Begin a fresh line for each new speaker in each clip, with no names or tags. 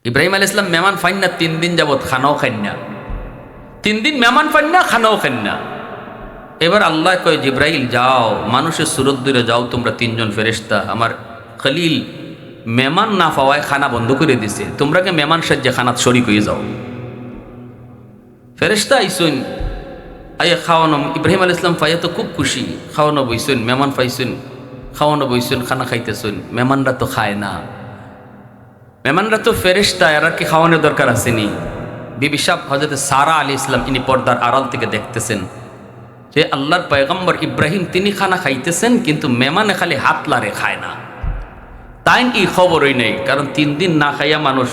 ইব্রাহিম আলাইহিস সালাম মেহমান ফাইন না 3 দিন যাবত খানাও খাইন না, 3 দিন মেহমান ফাইন না, খানাও খাইন না। এবার আল্লাহ কয় জিব্রাইল যাও, মানুষের সুরত দূরে যাও, তোমরা 3 জন ফেরেশতা আমার খলিল মেহমান না পাওয়ায় খানা বন্ধ করে দিছে, তোমরাকে মেহমান সাজ্জে খানাত শরিক হয়ে যাও। ফেরেশতা আইসুন, আইয়া খাওয়ানো। ইব্রাহিম আলাইহিস সালাম পাইয়া তো খুব খুশি, খাওয়ানো বইসুন, মেহমান পাইছুন, খাওয়ানো বইসুন, খানা খাইতেছুন। মেহমানরা তো খায় না, মেহমানরা তো ফেরেশতা, এরা কি খাওয়ানোর দরকার আসেনি? বিবি সাহেব হযরত সারা আলাইহিস সালাম ইনি পর্দার আড়াল থেকে দেখতেছেন যে আল্লাহর পয়গম্বর ইব্রাহিম তিনি খানা খাইতেছেন, কিন্তু মেহমানে খালি হাত লারে খায় না। তাই কি খবরই নেই, কারণ 3 দিন না খাইয়া মানুষ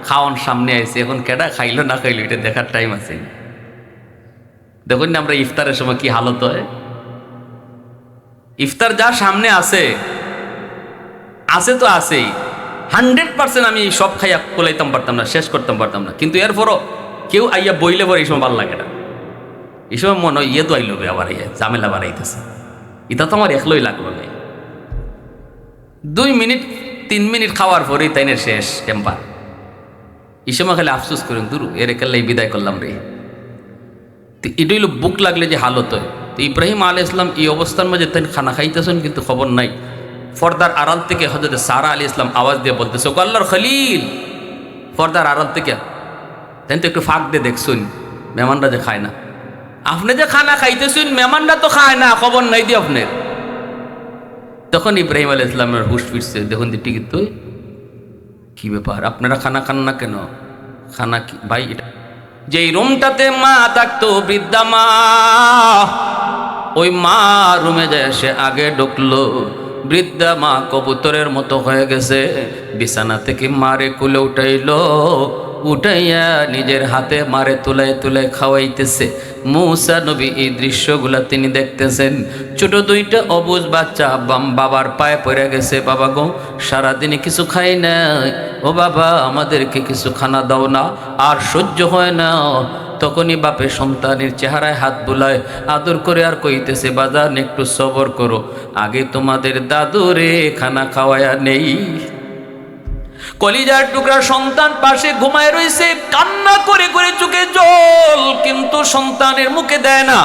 খাওয়ান সামনে আইছে, এখন কেডা খাইলো না খাইলো এটা দেখার টাইম আছে? দেখুন না আমরা ইফতারের সময় কি হালত হয়। ইফতার যা সামনে আছে তো আছেই, 100% আমি সব খাইয়া কোলাইতাম পারতাম না, শেষ করতাম পারতাম না, কিন্তু এরপরও কেউ আইয়া বইলে পরে এই সময় ভালো লাগে না। এই সময় মনে হয় ইয়ে তো আইলো আবার ইয়ে ঝামেলা বাড়াইতেছে, এটা তো আমার একলোই লাগলো না। 2 মিনিট 3 মিনিট খাওয়ার পরেই তাইনের শেষ টেম্পার। এই সময় খালি আফসোস করুন, দূর এর একাল্লাই বিদায় করলাম রে। তো এটা হইলো বুক লাগলে যে হালত হয়। তো ইব্রাহিম আলাইহিস সালাম এই অবস্থার মাঝে তাই খানা খাইতেছেন, কিন্তু খবর নাই। পর্দার আড়াল থেকে হযরত সারা আলাইহিস সালাম আওয়াজ দিয়ে বলতেছে, ও আল্লাহর খলিল। পর্দার আড়াল থেকে তাই তো একটু ফাঁক দিয়ে দেখছুন, মেহমানরা যে খায় না, আপনি যে খানা খাইতেছেন মেহমানরা তো খায় না, খবর নাই দিয়ে আপনার। তখন ইব্রাহিম আলাইহিস সালামের হুশ ফিরছে, দেখুন দি টিকিট তো কি ব্যাপার, আপনারা খানা খান না কেন? খানা কি ভাই? এটা যেই রুমটাতে মা থাকতো, বৃদ্ধা মা, ওই মা রুমে যায় সে আগে ঢুকলো। বৃদ্ধা মা কবুতরের মতো হয়ে গেছে, বিছানা থেকে মারে কুলে উঠাইলো, উঠাইয়া নিজের হাতে মারে তুলায় তুলায় খাওয়াইতেছে। মূসা নবী এই দৃশ্যগুলা তিনি দেখতেছেন। ছোট 2টা অবুঝ বাচ্চা বাবার পায়ে পড়ে গেছে, বাবা গো সারাদিনে কিছু খাই নাই, ও বাবা আমাদেরকে কিছু খানা দাও না, আর সহ্য হয় না। তখনই বাপে সন্তানের চেহারায় হাত বুলায় আদর করে আর কইতেছে, বাজান একটু সবর করো, আগে তোমাদের দাদুরে খানা খাওয়ায়া নেই। কলিজার টুকরা সন্তান পাশে ঘুমায় রয়েছে, কান্না করে করে চোখে জল, কিন্তু সন্তানের মুখে দেয় না,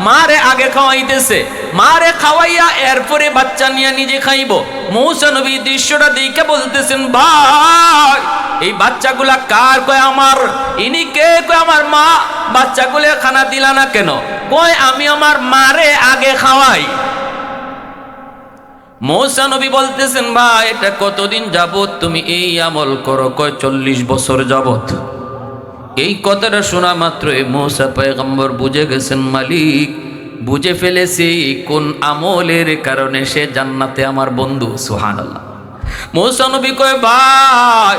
মারে আগে খাওয়াইতেছে। মারে খাওয়াইয়া এরপরে বাচ্চা নিয়ে নিজে খাইব। মূসা নবী দৃশ্যটা দেখে বলতেছেন, ভাই এই বাচ্চাগুলা কার? কয় আমার। ইনি কে? কয় আমার মা। বাচ্চাগুলা খানা দিলা না কেন? কয় আমি আমার মারে আগে খাওয়াই। মূসা নবী বলতেছেন, ভাই এটা কতদিন যাবত তুমি এই আমল করো? কয় 40 বছর যাবত। এই কথাটা শোনা মাত্রই মূসা পয়গম্বর বুঝে গেছেন, মালিক বুঝে ফেলেছি কোন আমলের কারণে সে জান্নাতে আমার বন্ধু। সুবহানাল্লাহ। মূসা নবী কয়, ভাই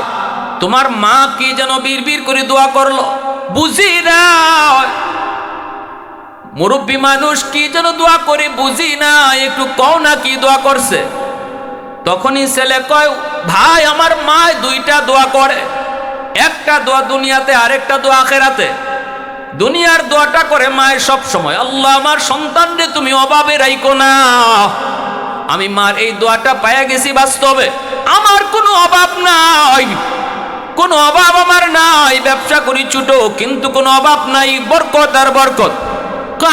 তোমার মা কি যেন বিড়বিড় করে দোয়া করলো, বুঝি না। মুরব্বী মানুষ কি যেন দোয়া করে বুঝি না, একটু কও না কি দোয়া করছে। তখনই ছেলে কয়, ভাই আমার মা 2টা দোয়া করে, একটা দোয়া দুনিয়াতে, আরেকটা দোয়া আখিরাতে। দুনিয়ার দোয়াটা করে মায়ের সব সময়, আল্লাহ আমার সন্তানরে তুমি অভাবে রাইখো না। আমি মার এই দোয়াটা পাইয়া গেছি, বাস্তবে আমার কোনো অভাব নাই, কোনো অভাব আমার নাই, ব্যবসা করি ছোট কিন্তু কোনো অভাব নাই, বরকত আর বরকত।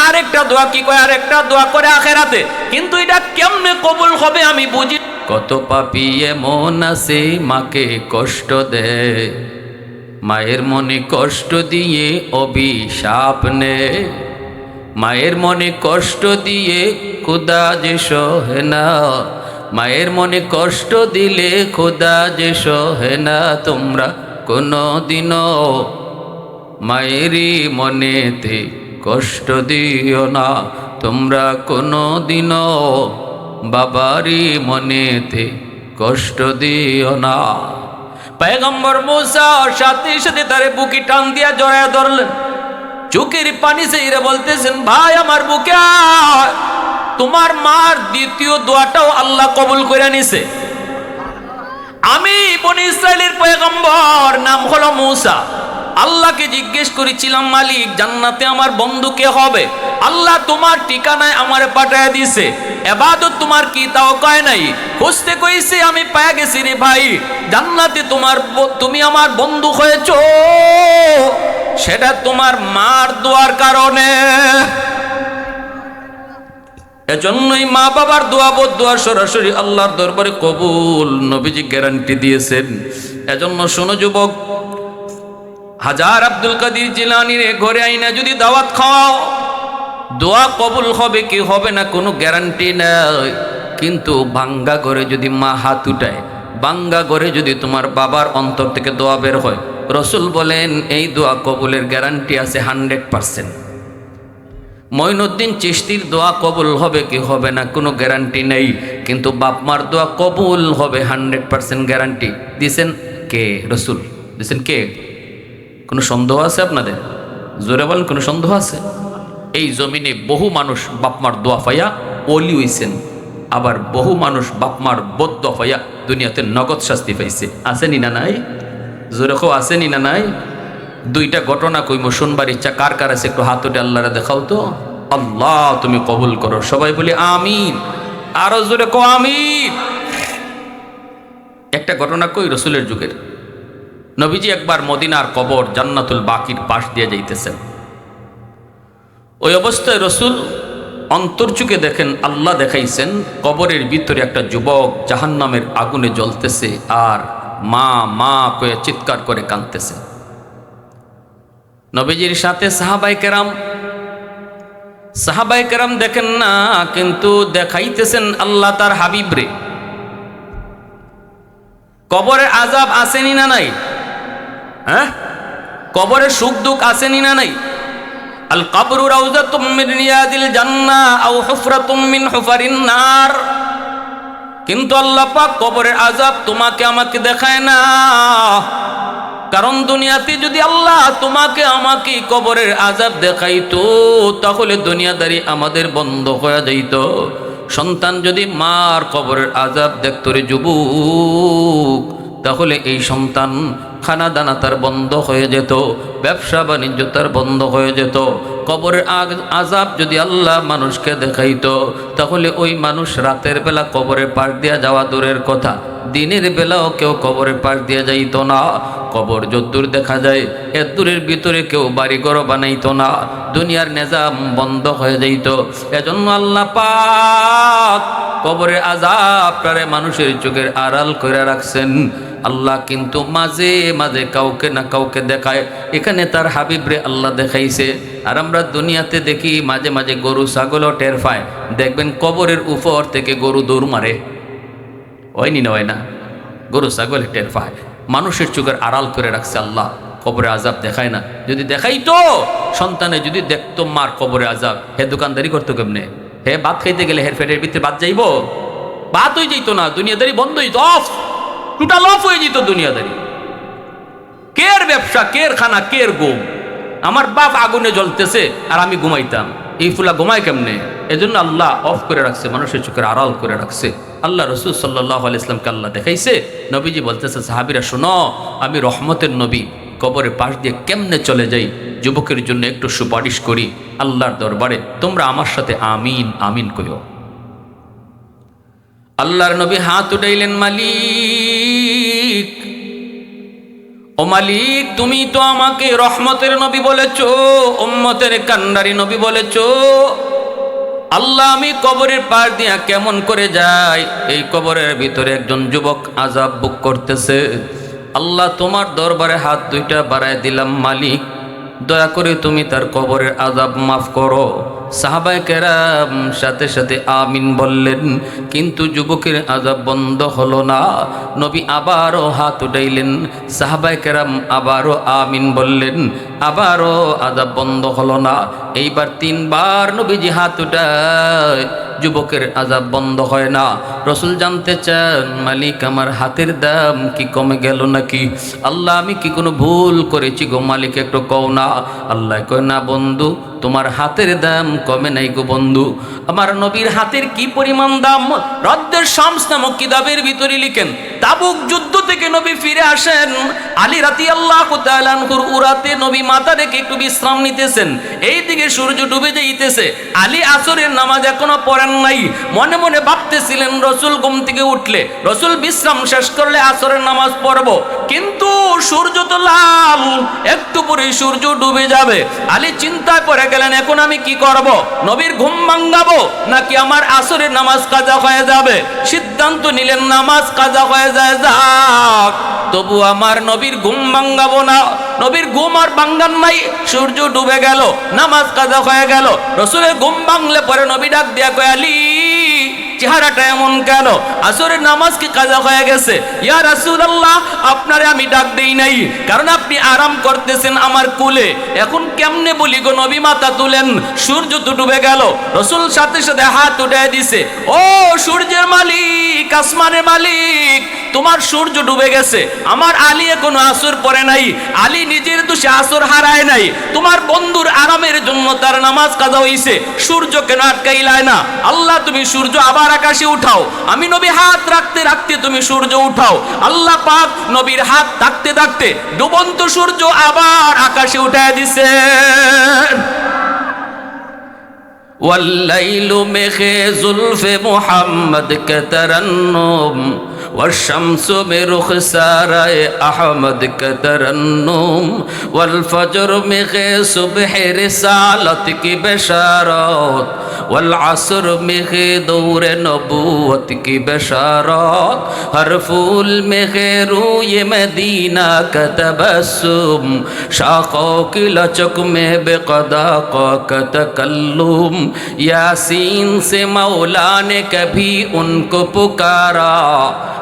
আরেকটা দোয়া কি কয়, আরেকটা দোয়া করে আখিরাতে, কিন্তু এটা কেমনে কবুল হবে আমি বুঝি। কত পাপী এমন আছে মাকে কষ্ট দেয়, মায়ের মনে কষ্ট দিয়ে অভিশাপ নেয়, মায়ের মনে কষ্ট দিয়ে খোদা যে সহে না, মায়ের মনে কষ্ট দিলে খোদা যে সহে না। তোমরা কোনো দিনও মায়েরই মনেতে কষ্ট দিও না, তোমরা কোনো দিনও বাবারই মনেতে কষ্ট দিও না। পয়গম্বর মূসা সাথে সাথে তারে বুকে টান দিয়া জড়ায় ধরলেন, চোখের পানি ছেড়ে বলতেছেন, ভাই আমার বুকে আয়। তোমার মার দ্বিতীয় দোয়াটাও আল্লাহ কবুল করে নিছে। আমি বনি ইসরাইলের পয়গম্বর, নাম হলো মূসা, আল্লাহকে জিজ্ঞেস করেছিলাম, মালিক জান্নাতে আমার বন্ধু কে হবে? আল্লাহ তোমার ঠিকানায় আমার পাঠায় দিছে। ইবাদত তোমার কি তাও কয় নাই, খুঁজতে কইছে, আমি পেয়ে গেছি রে ভাই। জান্নাতে তুমি আমার বন্ধু হয়েছো, সেটা তোমার মার দোয়ার কারণে। এজন্যই মা বাবার দোয়া বদুয়া সরাসরি আল্লাহর দরবারে কবুল, নবীজি গ্যারান্টি দিয়েছেন। এজন্য শোনো যুবক, হাজার আব্দুল কাদের জিলানীর ঘরে আইনা যদি দাওয়াত খাও, দোয়া কবুল হবে কি হবে না কোনো গ্যারান্টি নাই। কিন্তু ভাঙ্গা ঘরে যদি মা হাত উঠায়, ভাঙ্গা ঘরে যদি তোমার বাবার অন্তর থেকে দোয়া বের হয়, রসুল বলেন এই দোয়া কবুলের গ্যারান্টি আছে 100%। মঈনুদ্দিন চিশতির দোয়া কবুল হবে কি হবে না কোনো গ্যারান্টি নেই, কিন্তু বাপমার দোয়া কবুল হবে 100% গ্যারান্টি দিছেন কে? রসুল দিছেন কে? কোনো সন্দেহ আছে আপনাদের? জোরে বলেন, কোনো সন্দেহ আছে? এই জমিনে বহু মানুষ বাপমার দোয়া পাইয়া ওলি হইছেন, আবার বহু মানুষ বাপমার বদ্দোয়া পাইয়া দুনিয়াতে নগদ শাস্তি পাইছে। আসেনি না নাই? জোরে খো আসেনি না নাই? দুইটা ঘটনা কইমো, শুনবার ইচ্ছা কার কার আছে একটু হাত উঠে আল্লাহরে দেখাও তো। আল্লাহ তুমি কবুল করো, সবাই বলি আমিন, আরো জোরে কো আমিন। একটা ঘটনা কই রসুলের যুগের। নবীজি একবার মদিনার কবর জান্নাতুল বাকির পাশ দিয়ে যাইতেছেন। ওই অবস্থায় রসুল অন্তর্যুগে দেখেন, আল্লাহ দেখাইছেন কবরের ভিতরে একটা যুবক জাহান্নামের আগুনে জ্বলতেছে আর মা মা কয়ে চিৎকার করে কাঁদতেছে। নবীজির সাথে সাহাবায়ে কেরাম দেখেন না, কিন্তু দেখাইতেছেন আল্লাহ তার হাবিবরে। কবরের আযাব আসেনি না নাই? হ্যাঁ, কবরের সুখ দুঃখ আসেনি না নাই? আল কবরু রাউযাতুম মিন রিয়াদিল জান্নাহ আও হুফরাতুম মিন হুফারিন নার। কিন্তু আল্লাহ পাক কবরের আযাব তোমাকে আমাকে দেখায় না, কারণ দুনিয়াতে যদি আল্লাহ তোমাকে আমাকে কবরের আযাব দেখাইতো, তাহলে দুনিয়াদারি আমাদের বন্ধ হয়ে যাইত। সন্তান যদি মার কবরের আযাব দেখতো রে যুবক, তাহলে এই সন্তান খানা দানা তার বন্ধ হয়ে যেত, ব্যবসা বাণিজ্য তার বন্ধ হয়ে যেত। কবরের আযাব যদি আল্লাহ মানুষকে দেখাইতো, তাহলে ওই মানুষ রাতের বেলা কবরের পাশ দিয়া যাওয়া দূরের কথা, দিনের বেলাও কেউ কবরের পাশ দিয়ে যাইত না। কবর যদ্দূর দেখা যায় এর দূরের ভিতরে কেউ বাড়িঘর বানাইতো না, দুনিয়ার নিজাম বন্ধ হয়ে যাইত। এজন্য আল্লাহ পাক কবরের আযাবটারে মানুষের চোখের আড়াল করে রাখছেন। আল্লাহ কিন্তু মাঝে মাঝে কাউকে না কাউকে দেখায়। এখানে তার হাবিবরে আল্লাহ দেখাইছে। আর আমরা দুনিয়াতে দেখি মাঝে মাঝে গরু ছাগলও টের পায়। দেখবেন কবরের উপর থেকে গরু দৌড় মারে, হয়নি না? হয় না? গরু ছাগল টের পায়, মানুষের চোখের আড়াল করে রাখছে আল্লাহ, কবরে আযাব দেখায় না। যদি দেখাইতো, সন্তানে যদি দেখতো মার কবরে আযাব, হে দোকানদারি করতো কেমনে? হে ভাত খাইতে গেলে হের পেটের ভিতরে ভাত যাইব? ভাত হয়ে যেত না, দুনিয়াদারি বন্ধ হইতো, অফ, টোটাল অফ হয়ে যেত দুনিয়াদারি। কের ব্যবসা, কের খানা, কের ঘুম? আমার বাপ আগুনে জ্বলতেছে আর আমি ঘুমাইতাম, এই ফুলা ঘুমায় কেমনে? এজন্য আল্লাহ অফ করে রাখছে, মানুষের চোখের আড়াল করে রাখছে। আল্লাহ রসুল সাল্লাল্লাহু আলাইহি ওয়াসাল্লামকে আল্লাহ দেখাইছে। নবীজি বলতেছে, সাহাবীরা শোনো, আমি রহমতের নবী, কবরের পাশ দিয়ে কেমনে চলে যাই, যুবকের জন্য একটু সুপারিশ করি আল্লাহর দরবারে, তোমরা আমার সাথে আমিন আমিন কইও। আল্লাহর নবী হাত উঠাইলেন, মালিক, ও মালিক, তুমি তো আমাকে রহমতের নবী বলেছো, উম্মতের কান্ডারি নবী বলেছো। আল্লাহ, আমি কবরের পাশ দিয়া কেমন করে যাই? এই কবরের ভিতরে একজন যুবক আযাব ভোগ করতেছে। আল্লাহ, তোমার দরবারে হাত দুইটা বাড়ায় দিলাম, মালিক, দয়া করে তুমি তার কবরের আযাব মাফ করো। সাহাবায়ে কেরাম সাথে সাথে আমিন বললেন, কিন্তু যুবকের আযাব বন্ধ হলো না। নবী আবারও হাত উঠাইলেন, সাহাবায়ে কেরাম আবারও আমিন বললেন, আবারও আযাব বন্ধ হলো না। এইবার 3 বার নবীজি হাত উঠায়, যুবকের আযাব বন্ধ হয় না। রসুল জানতে চান, মালিক, আমার হাতের দাম কি কমে গেল নাকি? আল্লাহ, আমি কি কোনো ভুল করেছি গো মালিক, একটু কও না। আল্লাহ কয়, না বন্ধু, তোমার হাতের দাম কমে নাই গো বন্ধু। আমার নবীর হাতের কি পরিমাণ দাম, রদ্দের শামস নামক কিতাবের ভিতরে লিখেন, তাবুক যুদ্ধ থেকে নবী ফিরে আসেন। আলী রাদিয়াল্লাহু তাআলা আনহুর উরাতে নবী মাথা রেখে একটু বিশ্রাম নিতেছেন। এইদিকে সূর্য ডুবে যাইতেছে। আলী আসরের নামাজ এখনো পড়েন নাই। মনে মনে ভাবতেছিলেন রসুল ঘুম থেকে উঠলে, রসুল বিশ্রাম শেষ করলে আসরের নামাজ পড়ব, কিন্তু সূর্য তো লাল, একটু পরে সূর্য ডুবে যাবে। আলী চিন্তায় পড়ে গেলেন, এখন আমি কি করব? নবীর ঘুম ভাঙাবো নাকি আমার আসরের নামাজ কাজা হয়ে যাবে? সিদ্ধান্ত নিলেন নামাজ কাজা হয়ে যায় যাক, তবু আমার নবীর ঘুম ভাঙাবো না। নবীর ঘুম আর ভাঙ্গান নাই, সূর্য ডুবে গেল, নামাজ কাজা হয়ে গেল। রসুলের ঘুম ভাঙলে পরে নবী ডাক দিয়া কয়, আলী চেহারাটা এমন কেন? আসরের নামাজ কি কাজা হয়ে গেছে? ইয়া রাসূলুল্লাহ, আপনারে আমি ডাক দেই নাই, কারণ আপনি আরাম করতেছেন আমার কুলে। এখন কেমনে বলি গো নবী, মাথা তুলেন, সূর্য তো ডুবে গেল। রসুল সাথে সাথে হাত উঠায় দিছে, ও সূর্যের মালিক, আসমানের মালিক, তোমার সূর্য ডুবে গেছে, আমার আলী এখনো আসর পড়ে নাই। আলী নিজের দোষে আসর হারায় নাই, তোমার বন্ধুর আরামের জন্য তার নামাজ কাজা হইছে, সূর্য কেন আটকাইলায় না? আল্লাহ তুমি সূর্য আবার আকাশে উঠাও। আমি নবী হাত রাখতে রাখতে তুমি সূর্য উঠাও। আল্লাহ পাক নবীর হাত থাকতে থাকতে ডুবন্ত সূর্য আবার আকাশে উঠায় দিছে। والليل مخي زلف محمد كترنم والشمس برخسار أحمد كترنم والفجر مخي صبح رسالتك بشارات والعصر مخي دور نبوت کی بشارات ہر پھول مخي روی مدینہ کا تبسم شاخوں کی لچک میں بقضا کا تکلم یاسین سے مولا نے کبھی ان کو پکارا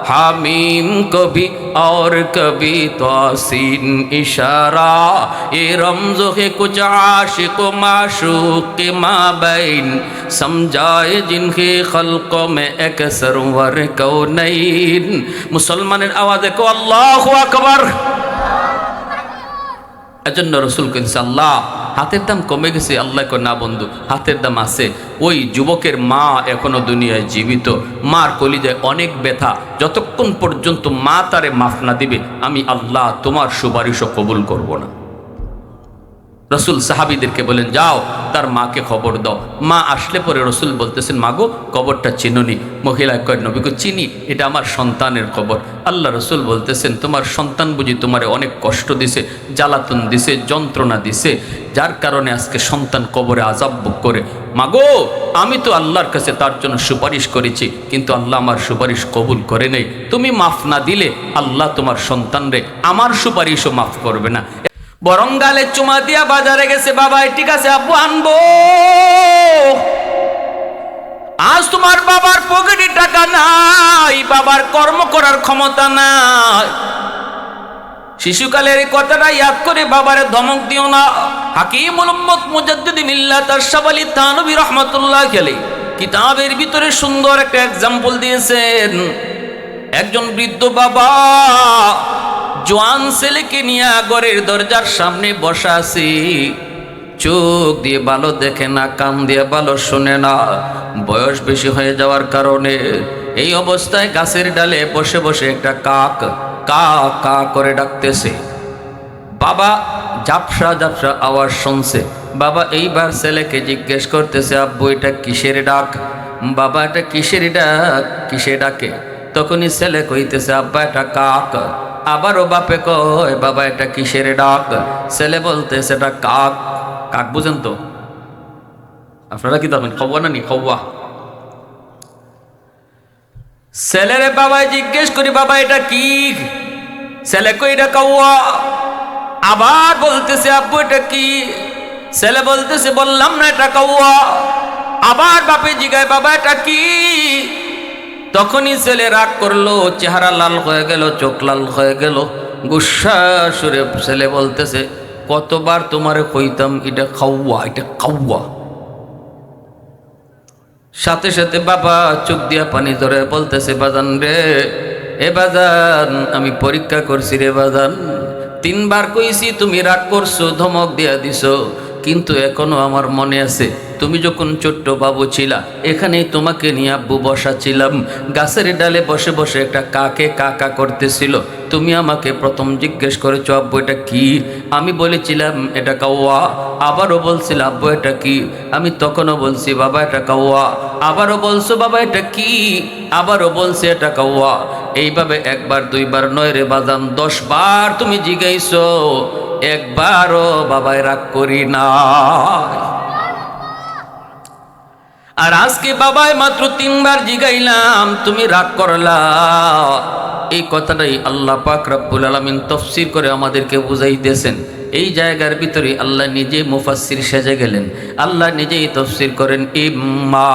حامیم کو بھی اور کبھی توسین اشارہ یہ رمز ہے کچھ عاشق و معشوق کے مابین समझाए जिनके खल्कों में एक सरवर कौनैन मुसलमाনের আওয়াজে কো আল্লাহু আকবার। এজন্য রাসূল কইছে আল্লাহ হাতের দাম কমে গেছে। আল্লাহ কয় না বন্ধু, হাতের দাম আছে। ওই যুবকের মা এখনো দুনিয়ায় জীবিত, মার কলিজায় অনেক ব্যথা, যতক্ষণ পর্যন্ত মা তারে মাফ না দিবে আমি আল্লাহ তোমার সুপারিশও কবুল করব না। রসুল সাহাবীদেরকে বলেন যাও তার মাকে খবর দাও। মা আসলে পরে রসুল বলতেছেন মাগো কবরটা চিনুনি? মহিলা কয় নবীকে চিনি, এটা আমার সন্তানের কবর। আল্লাহ রসুল বলতেছেন তোমার সন্তান বুঝি তোমারে অনেক কষ্ট দিছে, জ্বালাতন দিছে, যন্ত্রণা দিছে, যার কারণে আজকে সন্তান কবরে আযাব ভোগ করে। মাগো আমি তো আল্লাহর কাছে তার জন্য সুপারিশ করেছি, কিন্তু আল্লাহ আমার সুপারিশ কবুল করে নেই। তুমি মাফ না দিলে আল্লাহ তোমার সন্তানরে আমার সুপারিশও মাফ করবে না। বরং গালে চুমা দিয়া বাজারে গেছে, বাবা ঠিক আছে আপু আনবো। আজ তোমার বাবার পকেটে টাকা নাই, বাবার কর্ম করার ক্ষমতা নাই। শিশুকালের কথাটা ইয়াদ করে বাবারে ধমক দিও না। হাকিমুল উম্মত মুজাদ্দিদ মিল্লাত আশরাফ আলী থানভী রাহমাতুল্লাহ আলাইহি কিতাবের ভিতরে সুন্দর একটা एग्जांपल দিয়েছেন। একজন বৃদ্ধ বাবা জোয়ান ছেলেকে নিয়ে ঘরের দরজার সামনে বসা আছি, চোখ দিয়ে ভালো দেখে না, কান দিয়ে ভালো শুনে না, বয়স বেশি হয়ে যাওয়ার কারণে এই অবস্থায় গাছের ডালে বসে বসে একটা কাক কা কা করে ডাকতেছে। বাবা ঝাপসা ঝাপসা আওয়াজ শুনছে। বাবা এইবার ছেলেকে জিজ্ঞেস করতেছে আব্বু এটা কিসের ডাক? বাবা এটা কিসের ডাক, কিসে ডাকে? তখনই ছেলে কইতেছে আব্বা এটা কাক। আবারও বাপে কয় বাবা এটা কিসের ডাক? ছেলে বলতেছে এটা কাক। কাক বুঝেন তো আপনারা? কি তখন কৌয়া না নি কৌয়া? ছেলেরে বাবাই জিজ্ঞেস করি বাবা এটা কি? ছেলে কই এটা কৌয়া। আবার বলতেছে আব্বু এটা কি? ছেলে বলতেছে বললাম না এটা কৌয়া। আবার বাপে জিগায় বাবা এটা কি? তখনই ছেলে রাগ করলো, চেহারা লাল হয়ে গেল, চোখ লাল হয়ে গেল, গুসা সুরে ছেলে বলতেছে কতবার তোমারে কইতাম এটা খাওয়া, এটা কাউয়া। সাথে সাথে বাবা চোখ দিয়া পানি ধরে বলতেছে বাজান রে, এ বাজান আমি পরীক্ষা করছি রে বাজান, 3 বার কইছি তুমি রাগ করছো, ধমক দিয়া দিছো, কিন্তু এখনো আমার মনে আছে তুমি যখন ছোট্ট বাবু ছিলা, এখানেই তোমাকে নিয়ে আব্বু বসা ছিলাম, গাছের ডালে বসে বসে একটা কাকে কাকা করতেছিল। তুমি আমাকে প্রথম জিজ্ঞেস করেছো আব্বু এটা কি? আমি বলেছিলাম এটা কাওয়া। আবারও বলছিল আব্বু এটা কি? আমি তখনও বলছি বাবা এটা কাওয়া। আবারও বলছো বাবা এটা কি? আবারও বলছি এটা কাওয়া। এইভাবে একবার দুইবার নয় রে বাজান, 10 বার তুমি জিগাইছো, একবারও বাবায় রাগ করি না। আর আজকে বাবায় মাত্র 3 বার জিগাইলাম, তুমি রাগ করলা। এই কথাটাই আল্লাহ পাক রব্বুল আলামিন তাফসীর করে আমাদেরকে বুঝাইতেছেন। এই জায়গার ভিতরে আল্লাহ নিজে মুফাসসির সেজে গেলেন। আল্লাহ নিজেই তাফসীর করেন, ইম্মা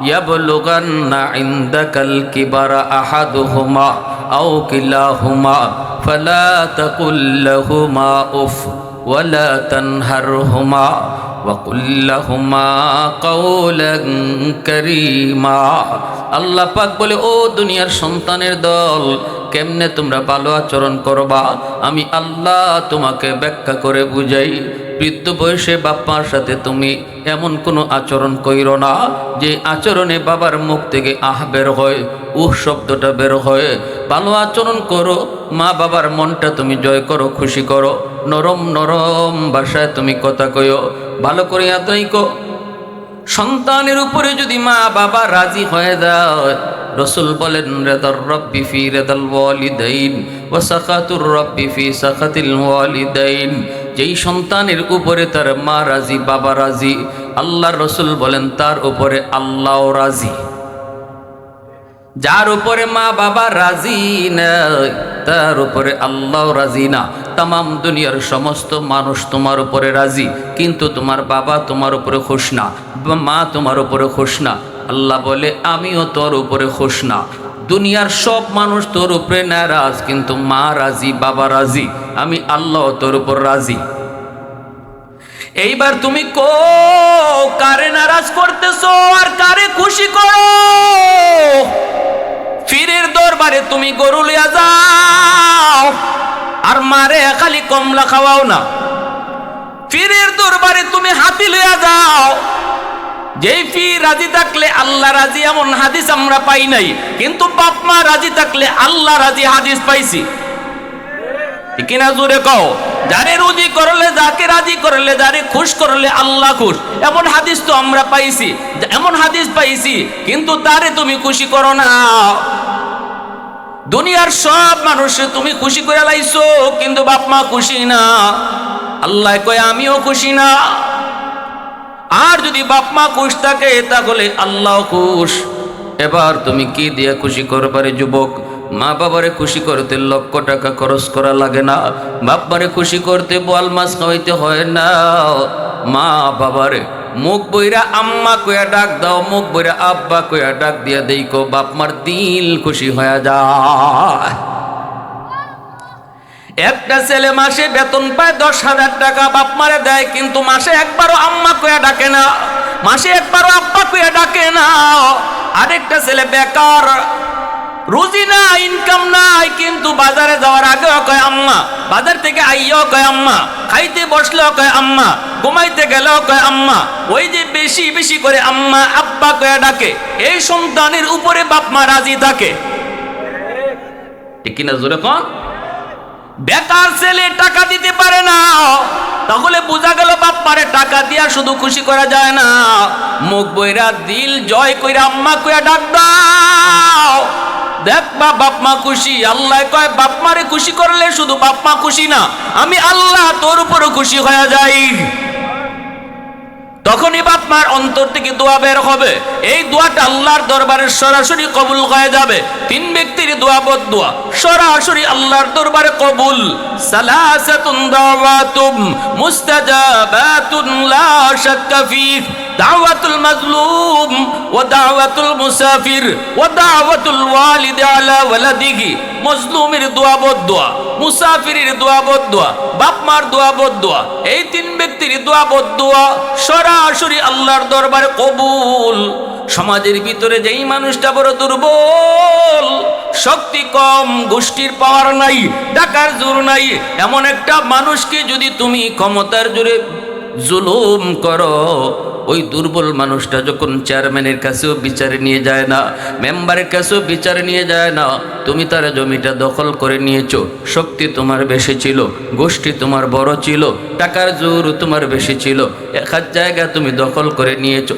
ইয়াবলুগান্না ইনদাকাল কিবারা আহাদুহুমা আও কিলাহুমা ফালা তাকুল লাহুমা উফ ওয়ালা তানহারহুমা ওয়াকুল লাহুমা কাওলান কারীমা। আল্লাহ পাক বলে, ও দুনিয়ার সন্তানের দল, কেমনে তোমরা ভালো আচরণ করবা আমি আল্লাহ তোমাকে ব্যাখ্যা করে বুঝাই। বৃদ্ধ বয়সে বাপ্পার সাথে তুমি এমন কোনো আচরণ কইরো না যে আচরণে বাবার মুখ থেকে আহ বের হয়, শব্দটা বের হয়। ভালো আচরণ করো, মা বাবার মনটা তুমি জয় করো, খুশি করো, নরম নরম ভাষায় তুমি কথা কইও, ভালো করে আদায় কো। সন্তানের উপরে যদি মা বাবা রাজি হয়ে যায়, রসুল বলেন রেদার রব্বি ফি রেদাল ওয়ালিদাইন ওয়া সাখাতুর রব্বি ফি সাখাতিল ওয়ালিদাইন। যেই সন্তানের উপরে তার মা রাজি বাবা রাজি, আল্লাহর রসুল বলেন তার উপরে আল্লাহও রাজি। যার উপরে মা বাবা রাজি না, তার উপরে আল্লাহ রাজি না। তামাম দুনিয়ার সমস্ত মানুষ তোমার উপরে রাজি, কিন্তু তোমার বাবা তোমার উপরে খুশ না, মা তোমার উপরে খুশ না। আল্লাহ বলে আমিও তোর উপরে খুশ না। দুনিয়ার সব মানুষ তোর উপরে নারাজ, কিন্তু মা রাজি বাবা রাজি, আমি আল্লাহ তোর উপর রাজি। এইবার তুমি কারে নারাজ করতেছো আর কারে খুশি করো? পীরের দরবারে তুমি গরু লিয়া যাও আর মারে খালি কমলা খাওয়াও না। পীরের দরবারে তুমি হাতি লিয়া যাও, যেই পীর রাজি থাকলে আল্লাহ রাজি, এমন হাদিস আমরা পাই নাই, কিন্তু বাপ মা রাজি থাকলে আল্লাহ রাজি হাদিস পাইছি। কিনা জোরে কও? যারে রুজি করলে, যাকে রাজি করলে, যারে খুশ করলে আল্লাহ খুশ, এমন হাদিস তো আমরা পাইছি, এমন হাদিস পাইছি, কিন্তু তারে তুমি খুশি করো না। দুনিয়ার সব মানুষে তুমি খুশি করে লাইছো, কিন্তু বাপ মা খুশি না। আল্লাহ কয় আমিও খুশি না। আর যদি বাপ মা খুশ থাকে তাহলে আল্লাহ খুশ। এবার তুমি কি দিয়ে খুশি করবারে যুবক? মা বাবারে খুশি করতে লক্ষ টাকা খরচ করা লাগে না, বাপ্পারে খুশি করতে বোয়াল মাছ খাওয়াইতে হয় না। মা বাবারে মুখ বইরা আম্মা কইয়া ডাক দাও, মুখ বইরা আব্বা কইয়া ডাক দিয়া দেইকো, বাপ মার দিল খুশি হয়ে যায়। একটা ছেলে মাসে বেতন পায় 10,000 টাকা, বাপ মারে দেয়, কিন্তু মাসে একবারও আম্মা কইয়া ডাকে না, মাসে একবারও আব্বা কইয়া ডাকে না। আরেকটা ছেলে বেকার, রুজি না, ইনকাম নাই, কিন্তু বাজারে যাওয়ার আগেও কয় আম্মা, বাজার থেকে আইয়াও কয় আম্মা, খাইতে বসলেও কয় আম্মা, ঘুমাইতে গেলেও কয় আম্মা। ওই যে বেশি বেশি করে আম্মা আব্বা কয়া ডাকে, এই সন্তানের উপরে বাপ মা রাজি থাকে। ঠিক কিনা জোরে কন? বেকার ছেলে টাকা দিতে পারে না, তাহলে বোঝা গেল বাপ মারে টাকা দিয়া শুধু খুশি করা যায় না, মুখ বইরা দিল জয় কইরা আম্মা কয়া ডাক দাও, দেখবা বাপ মা খুশি। আল্লাহ কয় বাপ মারে খুশি করলে শুধু বাপ মা খুশি না, আমি আল্লাহ তোর উপরও খুশি হয়ে যাই। তখনই বাপ মার অন্তর থেকে দোয়া বের হবে, এই দোয়াটা আল্লাহর দরবারে সরাসরি কবুল হয়ে যাবে। 3 ব্যক্তির দোয়া বদদোয়া সরাসরি আল্লাহর দরবারে কবুল। সালাসাতুন দাওয়াতুম মুস্তাজাবাতুন লা শাক্কা ফিহ, দাওয়াতুল মাজলুম ওয়া দাওয়াতুল মুসাফির ওয়া দাওয়াতুল ওয়ালিদ আলা ওয়ালাদিহি। মজলুমের দোয়া বদদোয়া, মুসাফিরের দোয়া বদদোয়া, বাপ মার দোয়া বদদোয়া, এই 3 ব্যক্তির দোয়া বদদোয়া সরাসরি আল্লাহর দরবারে কবুল। সমাজের ভিতরে যেই মানুষটা বড় দুর্বল, শক্তি কম, গোষ্ঠীর পাওয়ার নাই, টাকার জোর নাই, এমন একটা মানুষকে যদি তুমি ক্ষমতার জোরে জুলুম করো, ওই দুর্বল মানুষটা যখন চেয়ারম্যানের কাছেও বিচারে নিয়ে যায় না, মেম্বারের কাছেও বিচারে নিয়ে যায় না, তুমি তার জমিটা দখল করে নিয়েছো, শক্তি তোমার বেশি ছিল, গোষ্ঠী তোমার বড় ছিল, টাকার জোর তোমার বেশি ছিল, এক হাত জায়গা তুমি দখল করে নিয়েছো।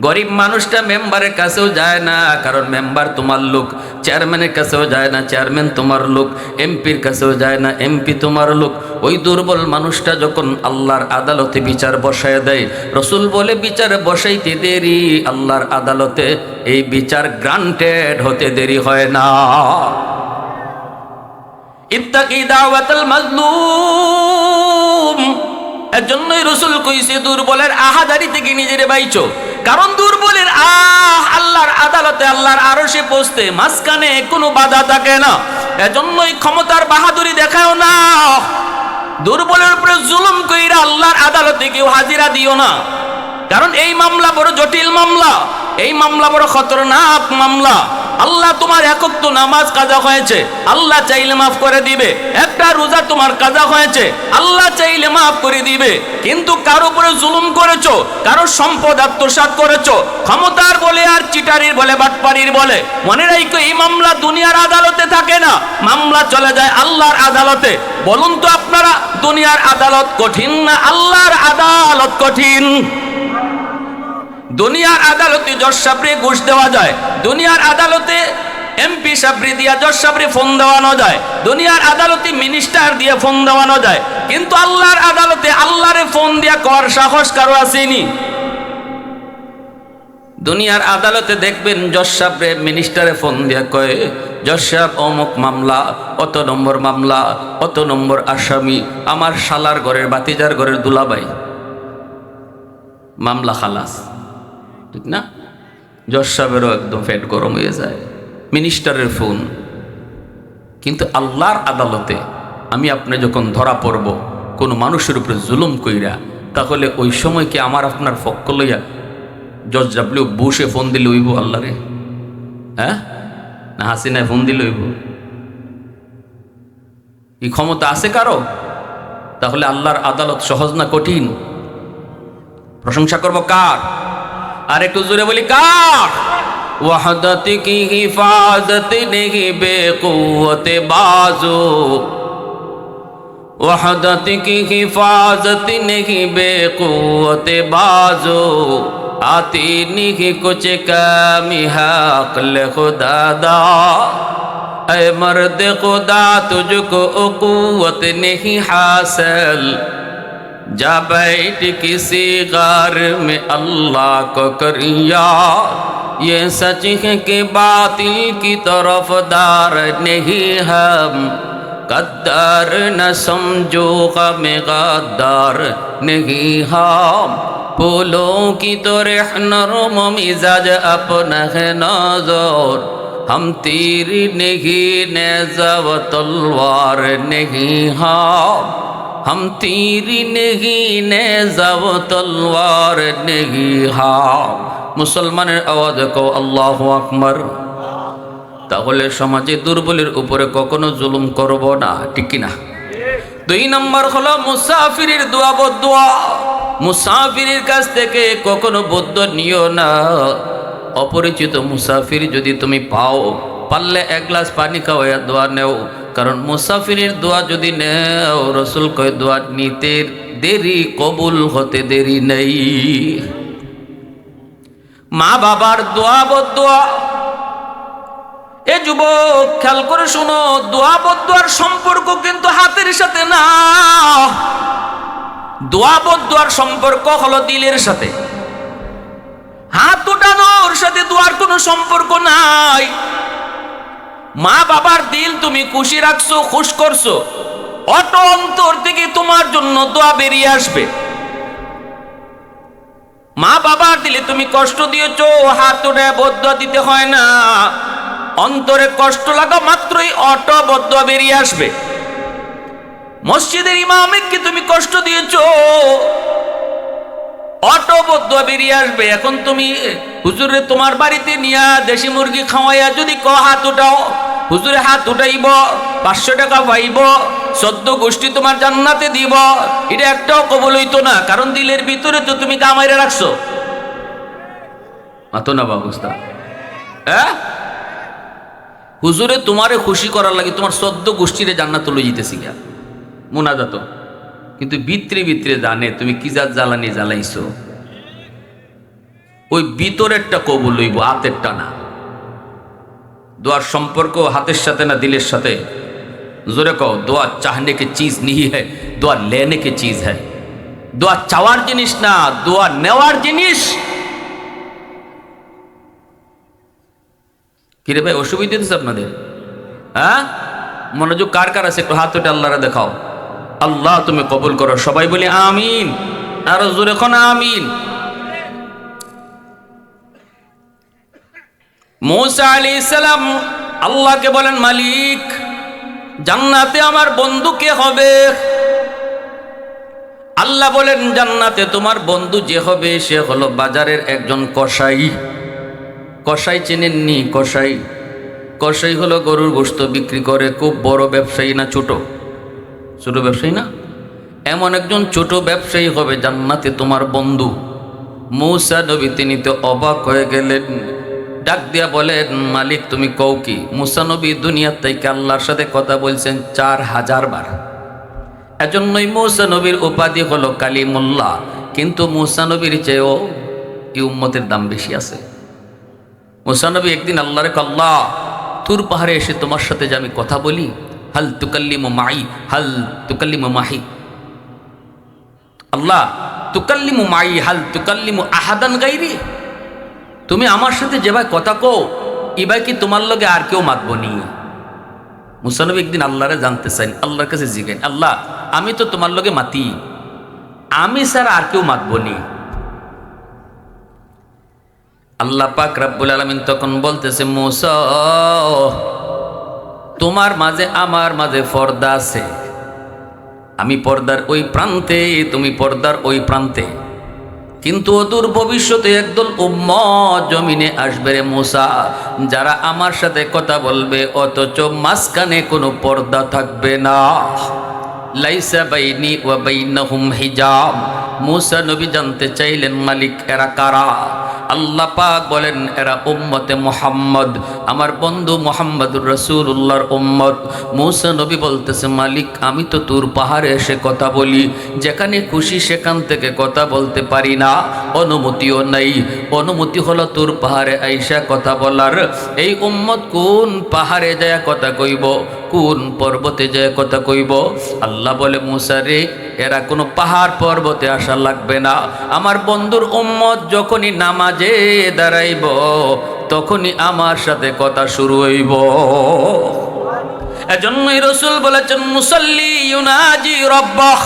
গরিব মানুষটা মেম্বারের কাছেও যায় না, কারণ মেম্বার তোমার লোক, চেয়ারম্যানের কাছেও যায় না, চেয়ারম্যান তোমার লোক, এমপির কাছেও যায় না, এমপি তোমার লোক। ওই দুর্বল মানুষটা যখন আল্লাহর আদালতে বিচার বসায় দেয়, রসুল বলে বিচার বসাইতে দেরি, আল্লাহর আদালতে এই বিচার গ্রান্টেড হতে দেরি হয় না। ইত্তাকি দাওয়াতাল মাজলুম, এজন্যই রসুল কইছে দুর্বলের আহাজারি থেকে নিজেরে বাইচো, কারণ দুর্বলের আল্লাহর আদালতে, আল্লাহর আরশে পৌঁছতে মাঝখানে কোনো বাধা থাকে না। এজন্যই ক্ষমতার বাহাদুরি দেখাও না, দুর্বলের উপরে জুলুম কইরা আল্লাহর আদালতে কেউ হাজিরা দিও না, কারণ এই মামলা বড় জটিল মামলা, এই মামলা বড় খতরনাক মামলা। আল্লাহ তোমার একক তো নামাজ কাজা হয়েছে, আল্লাহ চাইলে মাফ করে দিবে। একটা রোজা তোমার কাজা হয়েছে, আল্লাহ চাইলে মাফ করে দিবে। কিন্তু কারো উপরে জুলুম করেছো, কারো সম্পদ আত্মসাৎ করেছো, ক্ষমতার বলে আর চিটারির বলে, বাটপারির বলে, মনে রাখো এই মামলা দুনিয়ার আদালতে থাকে না, মামলা চলে যায় আল্লাহর আদালতে। বলুন তো আপনারা, দুনিয়ার আদালত কঠিন না আল্লাহর আদালত কঠিন? দুনিয়ার আদালতে জজ সাহেবরে ঘুষ দেওয়া যায়, দুনিয়ার আদালতে এমপি সাহেবরে দিয়া জজ সাহেবরে ফোন দেওয়ানো যায়, দুনিয়ার আদালতে মিনিস্টার দিয়ে ফোন দেওয়ানো যায়, কিন্তু আল্লাহর আদালতে আল্লাহরে ফোন দিয়া কর সাহস কারো আসেনি? দুনিয়ার আদালতে দেখবেন জজ সাহেবরে মিনিস্টারে ফোন দিয়া কয়, জজ সাহেব অমুক মামলা, অত নম্বর মামলা, অত নম্বর আসামি, আমার শালার ঘরের বাতিজার ঘরের দুলাভাই, মামলা খালাস। ঠিক না? জজ সাহেবেরও একদম পেট গরম হয়ে যায়, মিনিস্টারের ফোন। কিন্তু আল্লাহর আদালতে আমি আপনি যখন ধরা পড়ব কোনো মানুষের উপরে জুলুম কইরা, তাহলে ওই সময় কি আমার আপনার পক্ষ লইয়া জজ ডাব্লিউ বুশে ফোন দিলে হইব আল্লাহরে? হ্যাঁ, না হাসিনায় ফোন দিলে হইব? এই ক্ষমতা আছে কারো? তাহলে আল্লাহর আদালত সহজ না কঠিন? প্রশংসা করব কার? আর একটু জোরে বলি কার? ওয়াহদত কি হিফাজত নেহি বেকুওত বাজু, ওয়াহদত কি হিফাজত নেহি বেকুওত বাজু, आती नहीं कुछ कमी हक़ खुदा दा, ऐ मर्द खुदा तुझको क़ुव्वत नहीं हासिल, जा बैठ किसी गार में अल्लाह को करिया, ये सच है कि बातिल की तरफदार नहीं हम, गद्दार न समझो हमें गद्दार नहीं हम, फूलों की तो नरम मिजाज अपना है नजर, हम तीर नहीं नेज़ा व तलवार नहीं हम तीर नहीं नेज़ा व तलवार नहीं মুসলমানের আওয়াজ কও আল্লাহু আকবার। তাহলে সমাজে দুর্বলের উপরে কখনো জুলুম করব না, ঠিক কি না? 2 নম্বর হলো মুসাফিরের দোয়া বদদোয়া। মুসাফিরের কাছ থেকে কখনো বদদোয়া নিও না। অপরিচিত মুসাফির যদি তুমি পাও, পারলে 1 গ্লাস পানি খাওয়াইয়া দোয়া নেও, কারণ মুসাফিরের দোয়া যদি নেও, রসুল কয় দোয়া নিতে দেরি, কবুল হতে দেরি নেই। মা বাবার দোয়া বদদোয়া, এ যুবক খেয়াল করে শোনো, দোয়া বদদোয়ার সম্পর্ক কিন্তু হাতের সাথে না, দোয়া বদদোয়ার সম্পর্ক হলো দিলের সাথে। হাত উঠানোর সাথে দোয়ার কোনো সম্পর্ক নাই। মা বাবার দিল তুমি খুশি রাখছো, খুশ করছো, অটো অন্তর থেকে তোমার জন্য দোয়া বেরিয়ে আসবে। মা বাবার দিলে তুমি কষ্ট দিয়েছো, হাত উঠে বদদোয়া দিতে হয় না, অন্তরে কষ্ট লাগা মাত্রই অটো বদদোয়া বেরিয়ে আসবে। মসজিদের ইমামকে তুমি কষ্ট দিয়েছো, অটো বদদোয়া বেরিয়ে আসবে। এখন তুমি হুজুরে তোমার বাড়িতে নিয়া দেশি মুরগি খাওয়াইয়া যদি হাত উঠাও, হুজুরে হাত উঠাইব, 500 টাকা পাইব, চোদ্দ গোষ্ঠী তোমার জান্নাতে দিব, এটা একটাও কবুল হইতো না, কারণ দিলের ভিতরে তো তুমি কামাইরে রাখছো। মাতো না বাবুস্তা, হ্যাঁ হুজুরে তোমারে খুশি করার লাগে তোমার 14 গোষ্ঠীরে জান্নাত লই যেতেছি গিয়া মুনাজাত, কিন্তু ভিতরে ভিতরে জানে তুমি কি জাত জ্বালানি জ্বালাইছো। ওই ভিতরেরটা কবুল হইব, হাতেরটা না। দোয়ার সম্পর্ক হাতের সাথে না দিলের সাথে? জোরে কও, দোয়া চাহনে কে চিজ नहीं है, দোয়া लेने के चीज है। দোয়া চাওয়ার জিনিস না, দোয়া নেওয়ার জিনিস। কিরে ভাই অসুবিধা হচ্ছে আপনাদের? হ্যাঁ মনোযোগ কার কার আছে একটু হাত উঠে আল্লাহরে দেখাও। আল্লাহ তুমি কবুল করো, সবাই বলি আমিন, আর জোরে কোন আমিন। মূসা আলাইহিস সালাম আল্লাহকে বলেন, মালিক জান্নাতে আমার বন্ধু কে হবে? আল্লাহ বলেন, জান্নাতে তোমার বন্ধু যে হবে সে হলো বাজারের একজন কসাই। কসাই চেনেননি? কসাই, কসাই হলো গরুর গোশত বিক্রি করে, খুব বড় ব্যবসায়ী না ছোট? ছোট ব্যবসায়ী না, এমন একজন ছোট ব্যবসায়ী হবে জান্নাতে তোমার বন্ধু। মূসা নবী তিনি তো অবাক হয়ে গেলেন, ডাক দিয়া বলেন, মালিক তুমি কও কি? মূসা নবী দুনিয়ার থেকে আল্লাহর সাথে কথা বলছেন 4000 বার। এজন্যই মূসা নবীর উপাধি হলো কালিমুল্লাহ। কিন্তু মূসা নবীর চেয়েও এই উম্মতের দাম বেশি আছে। মূসা নবী একদিন আল্লাহরে কয়, আল্লাহ তুর পাহাড়ে এসে তোমার সাথে যে আমি কথা বলি, হাল তুকাল্লিমু মাই, হাল তুকাল্লিমু মাহি। আল্লাহ তুকাল্লিমু মাই হাল তুকাল্লিমু আহাদান গাইরি, তুমি আমার সাথে যে ভাই কথা কও এবার কি তোমার লগে আর কেউ মাতবো নি? মূসা নবী একদিন আল্লাহরে জানতে চাইন, আল্লাহর কাছে জিজ্ঞেন, আল্লাহ আমি তো তোমার লগে মাতি, আমি স্যার আর কেউ মাতবো নি? আল্লাহ পাক রব্বুল আলামিন তখন বলতেছে, মূসা তোমার মাঝে আমার মাঝে পর্দা আছে, আমি পর্দার ওই প্রান্তে, তুমি পর্দার ওই প্রান্তে, কিন্তু অদূর ভবিষ্যতে একদল উম্মত জমিনে আসবে রে মূসা, যারা আমার সাথে কথা বলবে অথচ মাঝখানে কোনো পর্দা থাকবে না। লাইসা বাইনি ওয়া বাইনাহুম হিজাব। মূসা নবী জানতে চাইলেন, মালিক এরা কারা? আল্লাহ পাক বলেন, এরা উম্মতে মুহাম্মদ, আমার বন্ধু মুহাম্মদুর রাসূলুল্লাহর উম্মত। মূসা নবী বলতেছে, মালিক আমি তো তোর পাহাড়ে এসে কথা বলি, যেখানে খুশি সেখান থেকে কথা বলতে পারি না, অনুমতিও নাই। অনুমতি হলো তোর পাহাড়ে আইসা কথা বলার। এই উম্মত কোন পাহাড়ে যায় কথা কইব, কোন পর্বতে যায় কথা কইব? আল্লাহ বলে, মূসা রে এরা কোনো পাহাড় পর্বতে আসা লাগবে না, আমার বন্ধুর উম্মত যখনই নামাজে দাঁড়াইব তখনই আমার সাথে কথা শুরু হইব। এজন্যই রাসূল বলেছেন, মুসাল্লি ইউনাজি রাব্বাহ,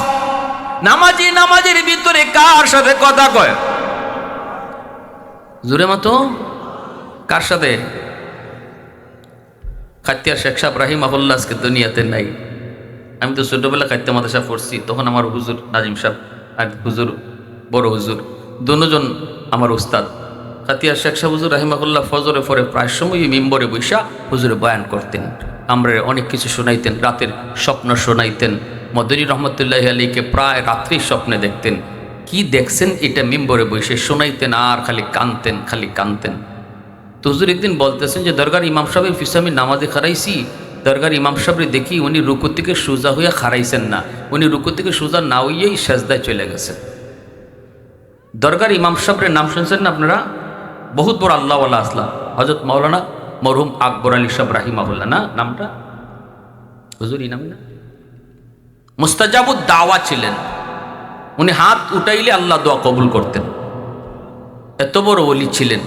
নামাজি নামাজের ভিতরে কার সাথে কথা কয়? জোরে মতো কার সাথে? খাতিয়া শেখ সাহেব রাহিমাহুল্লাহ আজকে দুনিয়াতে নাই। আমি তো ছোটবেলা খাদ্য মাদ্রাসা পড়ছি, তখন আমার হুজুর নাজিম সাহেব আর হুজুর বড় হুজুর দুজন আমার উস্তাদ। খাতিয়া শেখ সাহেব হুজুর রাহিমাহুল্লাহ ফজরে পরে প্রায় সময়ই মিম্বরে বৈশা হুজুরে বয়ান করতেন, আমরা অনেক কিছু শোনাইতেন, রাতের স্বপ্ন শোনাইতেন। মদনী রহমতুল্লাহ আলীকে প্রায় রাত্রির স্বপ্নে দেখতেন, কি দেখছেন এটা মিম্বরে বসে শোনাইতেন, আর খালি কানতেন, খালি কানতেন। তো হুজুর একদিন বলতেছেন যে দরগার ইমাম সাহেবের পিছনে আমি নামাজে খারাইছি, দরগার ইমাম সাহেবরে দেখি উনি রুকু থেকে সোজা হইয়া খারাইছেন না, উনি রুকু থেকে সোজা না হইয়াই সেজদায় চলে গেছেন। দরগার ইমাম সাহেবের নাম শুনছেন না আপনারা? বহুত বড় আল্লাহওয়ালা আসলাম, হযরত মাওলানা মরহুম আকবর আলী সাহেব রাহিমাহুল্লাহ না নামটা? হুজুর এই নামে না? মুস্তাজাবুদ দাওয়া ছিলেন, উনি হাত উঠাইলে আল্লাহ দোয়া কবুল করতেন, এত বড় ওলি ছিলেন।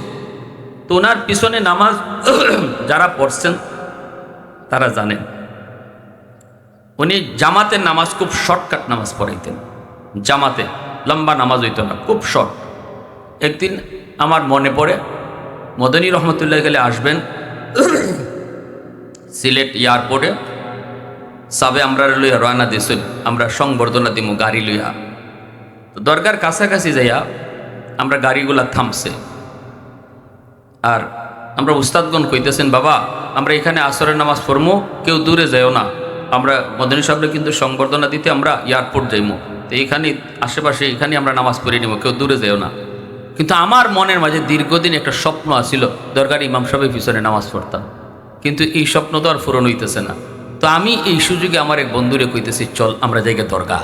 তো ওনার পিছনে নামাজ যারা পড়ছেন তারা জানেন, উনি জামাতের নামাজ খুব শর্টকাট নামাজ পড়াইতেন, জামাতে লম্বা নামাজ হইতো না, খুব শর্ট। একদিন আমার মনে পড়ে মদনী রহমতুল্লাহ গেলে আসবেন সিলেট এয়ারপোর্টে, সাবে আমরা লইয়া রওনা দিয়েছিল, আমরা সংবর্ধনা দিমু গাড়ি লইয়া। তো দরগার কাছাকাছি যাইয়া আমরা গাড়িগুলা থামছে, আর আমরা উস্তাদগণ কইতেছেন, বাবা আমরা এখানে আসরের নামাজ পড়মু, কেউ দূরে যাইও না, আমরা মদনী সাহেবরা কিন্তু সংবর্ধনা দিতে আমরা এয়ারপোর্ট যাইমু, তো এইখানে আশেপাশে এখানে আমরা নামাজ পড়ে নিব, কেউ দূরে যাইও না। কিন্তু আমার মনের মাঝে দীর্ঘদিন একটা স্বপ্ন আসছিল, দরকার ইমাম সাহেবের পিছনে নামাজ পড়তাম, কিন্তু এই স্বপ্ন তো আর পূরণ হইতেছে না। তো আমি এই সুযোগে আমার এক বন্ধুরে কইতেছি, চল আমরা জায়গায় দরগা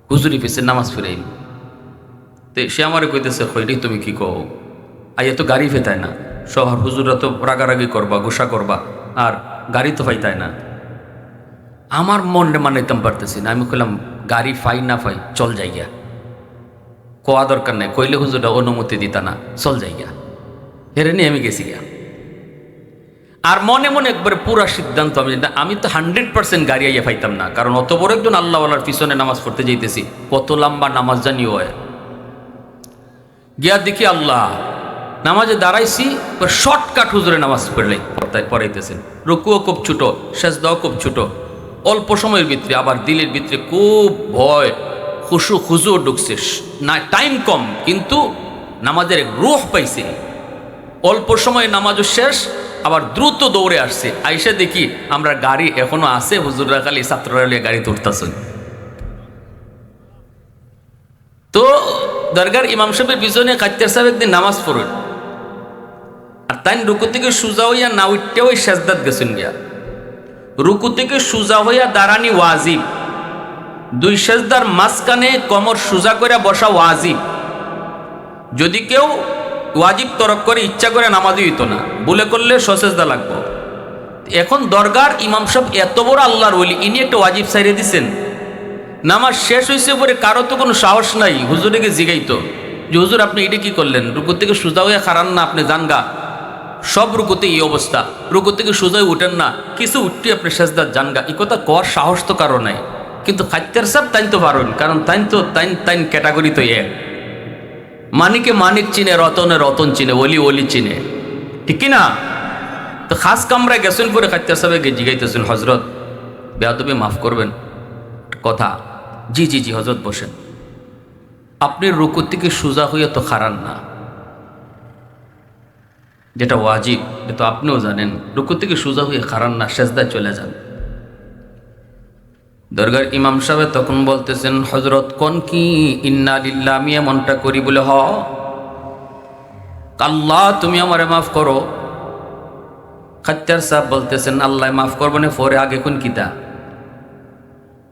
হুজুরি পিছনে নামাজ পড়ে। তো সে আমারে কইতেছে, কইলি তুমি কি কও, আইয়া তো গাড়ি ফেতায় না, শহর হুজুরা তো রাগারাগি করবা, গোসা করবা, আর গাড়ি তো পাইতায় না। আমার মনে মানাইতাম পারতেছি না। আমি কইলাম, গাড়ি ফাই না ফাই চল যাইয়া, কোয়া দরকার নেই, কইলে হুজুরটা অনুমতি দিতা না, চল যাইয়া। হেরে নিয়ে আমি গেছি গিয়া। আর মনে মনে একবারে পুরা সিদ্ধান্ত আমি তো 100% গাড়ি আইয়া পাইতাম না, কারণ অত বড় একজন আল্লাহওয়ালার পিছনে নামাজ পড়তে যাইতেছি, কত লম্বা নামাজ জানি হয়। গিয়া দেখি আল্লাহ, নামাজে দাঁড়াইছি, শর্টকাট হুজুরে নামাজ পড়াইতেছেন, রুকুও খুব ছোট, সেজদাও খুব ছোট, অল্প সময়ের ভিতরে, আবার দিলের ভিতরে খুব ভয়, খুশু খুজু ঢুকছে না, টাইম কম কিন্তু নামাজের রূহ পাইছে। অল্প সময়ে নামাজও শেষ, আবার দ্রুত দৌড়ে আসছে। আইসা দেখি আমরা গাড়ি এখনো আছে, হুজুররা খালি ছাত্ররা গাড়ি তুলতেছেন। তো দরগার ইমাম সাহেবের পিছনে কাত্তার সাহেব একদিন নামাজ পড়েন, আর তাই রুকু থেকে সুজা হইয়া না উঠতে ওই সেজদাত গেছেন গিয়া। রুকু থেকে সুজা হইয়া দাঁড়ানি ওয়াজিব, দুই সেজদার মাঝখানে কমর সুজা করে বসা ওয়াজিব। যদি কেউ ওয়াজিব তরক করে ইচ্ছা করে নামাজই হইতো না, বলে করলে সসেজদা লাগবো। এখন দরগার ইমাম সাহেব এত বড় আল্লাহর ওলি, ইনি একটা ওয়াজিব সাইরে দিচ্ছেন। নামাজ শেষ হয়েছে পরে কারো তো কোনো সাহস নাই হুজুরকে জিগাইতো যে হুজুর আপনি এটা কি করলেন, রুকু থেকে সুজা হইয়া খারান না, আপনি জানগা সব রুকুতে এই অবস্থা, রুকু থেকে সুজাই উঠেন না, কিছু উঠতে আপনি সেজদার জানগা, এই কথা কর সাহস তো কারো নাই। কিন্তু খাদ্যার সাহেব তাই তো পারেন, কারণ তাইন ক্যাটাগরি তো এক, মানিকে মানিক চিনে, রতনে রতন চিনে, ওলি ওলি চিনে, ঠিক কি না? তো খাস কামরায় গেছেন পরে খাদ্যার সাহেবকে জিগাইতেছেন, হজরত বেয়াদবি মাফ করবেন কথা। জি জি জি হজরত বসেন। আপনি রুকু থেকে সুজা হইয়া তো খারান না, যেটা ওয়াজিব এটা আপনিও জানেন, রুকু থেকে সুজা হয়ে খারান না, সেজদায় চলে যান। দরগার ইমাম সাহেব তখন বলতেছেন, হজরত কোন কি ইন্না লিল্লাহ, আমি এমনটা করি বলে হ, আল্লাহ তুমি আমারে মাফ করো। খাত্তার সাহেব বলতেছেন, আল্লাহ মাফ করবো না, পরে আগে কোন কিতা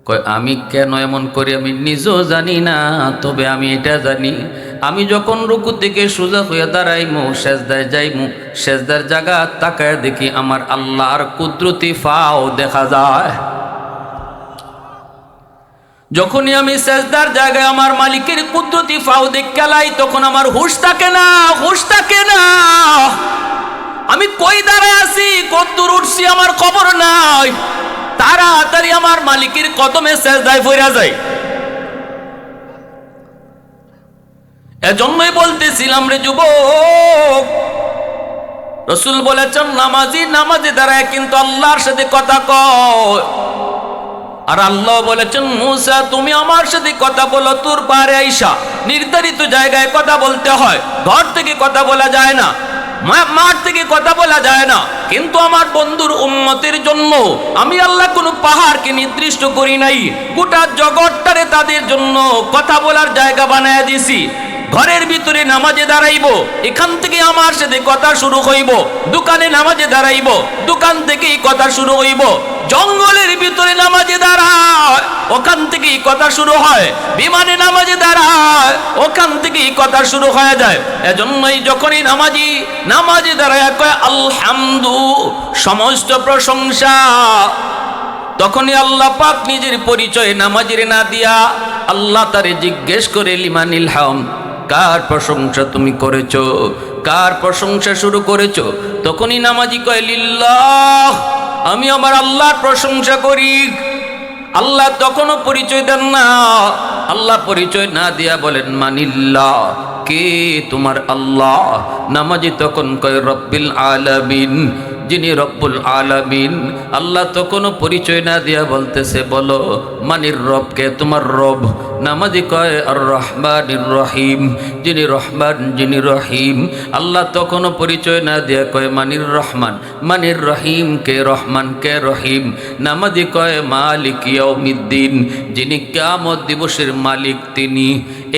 কয়, আমি কেন এমন করি আমি নিজেও জানি না, তবে আমি এটা জানি, আমি যখন রুকু থেকে সোজা হয়ে দাঁড়াইমু, সেজদায় যাইমু, সেজদার জায়গা তাকায় দেখি আমার আল্লাহর কুদরতি ফাও দেখা যায়। যখনই আমি সেজদার জায়গায় আমার মালিকের কুদরতি ফাও দেখে লাই, তখন আমার হুশ থাকে না, হুশ থাকে না। আমি কই দাঁড়ায় আছি, কত দূর উঠছি আমার খবর নাই, তাড়াতাড়ি আমার মালিকের কদমে সেজদায় পড়া যায়। এজন্যই বলতেছিলাম রে যুবক, রাসূল বলেছেন নামাজে দাঁড়ায় কিন্তু আল্লাহর সাথে কথা কয়। আর আল্লাহ বলেছেন, মুসা তুমি আমার সাথে কথা বলো, তোর পারে আইসা নির্ধারিত জায়গায় কথা বলতে হয়, ঘর থেকে কথা বলা যায় না, মাঠ থেকে কথা বলা যায় না। কিন্তু আমার বন্ধুর উম্মতের জন্য আমি আল্লাহ কোনো পাহাড়কে নির্দিষ্ট করি নাই, গোটা জগৎটারে তাদের জন্য কথা বলার জায়গা বানায় দিছি। ঘরের ভিতরে নামাজে দাঁড়াইব, এখান থেকে আমার সাথে কথা শুরু হইব, দোকানে নামাজে দাঁড়াইব, দোকান থেকেই কথা শুরু হইব, জঙ্গলের ভিতরে নামাজে দাঁড়ায়, ওখান থেকেই কথা শুরু হয়, বিমানে নামাজে দাঁড়ায়, ওখান থেকেই কথা শুরু হয়ে যায়। এজন্যই যখনই নামাজে দাঁড়ায় কয় আলহামদু, সমস্ত প্রশংসা, তখনই আল্লাহ পাক নিজের পরিচয় নামাজের না দিয়া আল্লাহ তারে জিজ্ঞেস করে, লিমানিল হামদ, কার প্রশংসা তুমি করেছো, কার প্রশংসা শুরু করেছো? তখনই নামাজি কয় লিল্লাহ, আমি আমার আল্লাহর প্রশংসা করি। আল্লাহ তখনও পরিচয় দেন না, আল্লাহ পরিচয় না দিয়া বলেন মানিল্লাহ, কে তোমার আল্লাহ? নামাজি তখন কয় রব্বিল আলামিন, যিনি রব্বুল আলামিন। আল্লাহ তো কোনো পরিচয় না দিয়া বলতেছে, বলো মানির রবকে, তোমার রব। নামাজি কয় আর রহমানির রহিম, যিনি রহমান যিনি রহিম। আল্লাহ তো কোনো পরিচয় না দিয়া কয় মানির রহমান, মানির রহিম কে রহমান কে রহিম। নামাজি কয় মালিক ইয়াউমিদ্দিন, যিনি কিয়ামত দিবসের মালিক তিনি।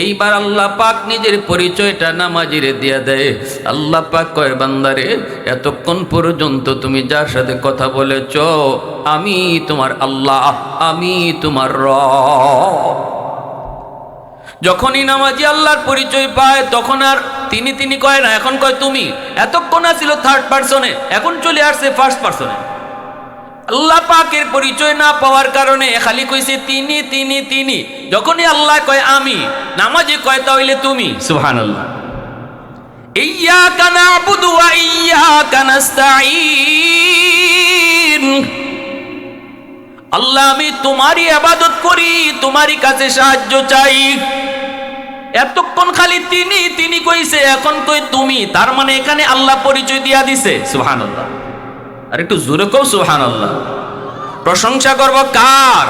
এইবার আল্লাহ পাক নিজের পরিচয়টা নামাজিরে দিয়া দেয়। আল্লাহ পাক কয় বান্দারে, এতক্ষণ পর্যন্ত তুমি যার সাথে কথা বলেছ আমি তোমার আল্লাহ, আমি তোমার রব। যখনই নামাজি আল্লাহর পরিচয় পায় তখন আর তিনি তিনি কয় না, এখন কয় তুমি। এতক্ষণ ছিল থার্ড পারসনে, এখন চলে আসছে ফার্স্ট পারসনে। আল্লাহ পাকের পরিচয় না পাওয়ার কারণে খালি কইছে তিনি তিনি তিনি। যখনই আল্লাহ কয় আমি, নামাজি কয় তাহলে তুমি। সুবহানাল্লাহ। ইয়্যাকা না'বুদু ওয়া ইয়্যাকা নাস্তাঈন। আল্লাহ আমি তোমারই ইবাদত করি, তোমারই কাছে সাহায্য চাই। এতক্ষণ খালি তিনি তিনি কইছে, এখন কই তুমি। তার মানে এখানে আল্লাহ পরিচয় দিয়া দিছে। সুবহানাল্লাহ। আর একটু জোরে কও সুবহানাল্লাহ। প্রশংসা করব কার?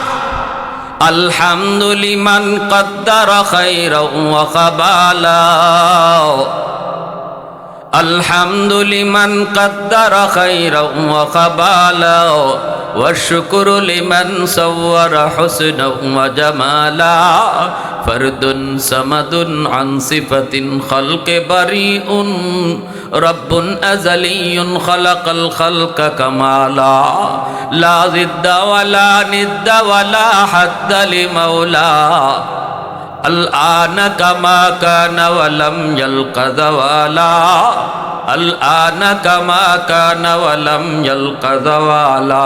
আলহামদুলিমান কদ্দারা খায়রা ওয়া কাবালা, আলহামদুলিমান কদ্দারা খায়রা ওয়া কাবালা, ওয়া শুকরু লিমান সাওয়ারা হুসনা ওয়া জামালা, ফরদুন সামাদুন আন সিফাতিন খালকে বারিউন, রব্বুন আযালিয়ুন খালাকাল খালকা কামালা, লা জিদ্দা ওয়ালা নিদ্দা ওয়ালা হাদ্দা লিমাওলা, আল আনা কামা কানা ওয়ালাম ইয়ালকা যাওয়ালা, আল আনা কামা কানা ওয়ালাম ইয়ালকা যাওয়ালা।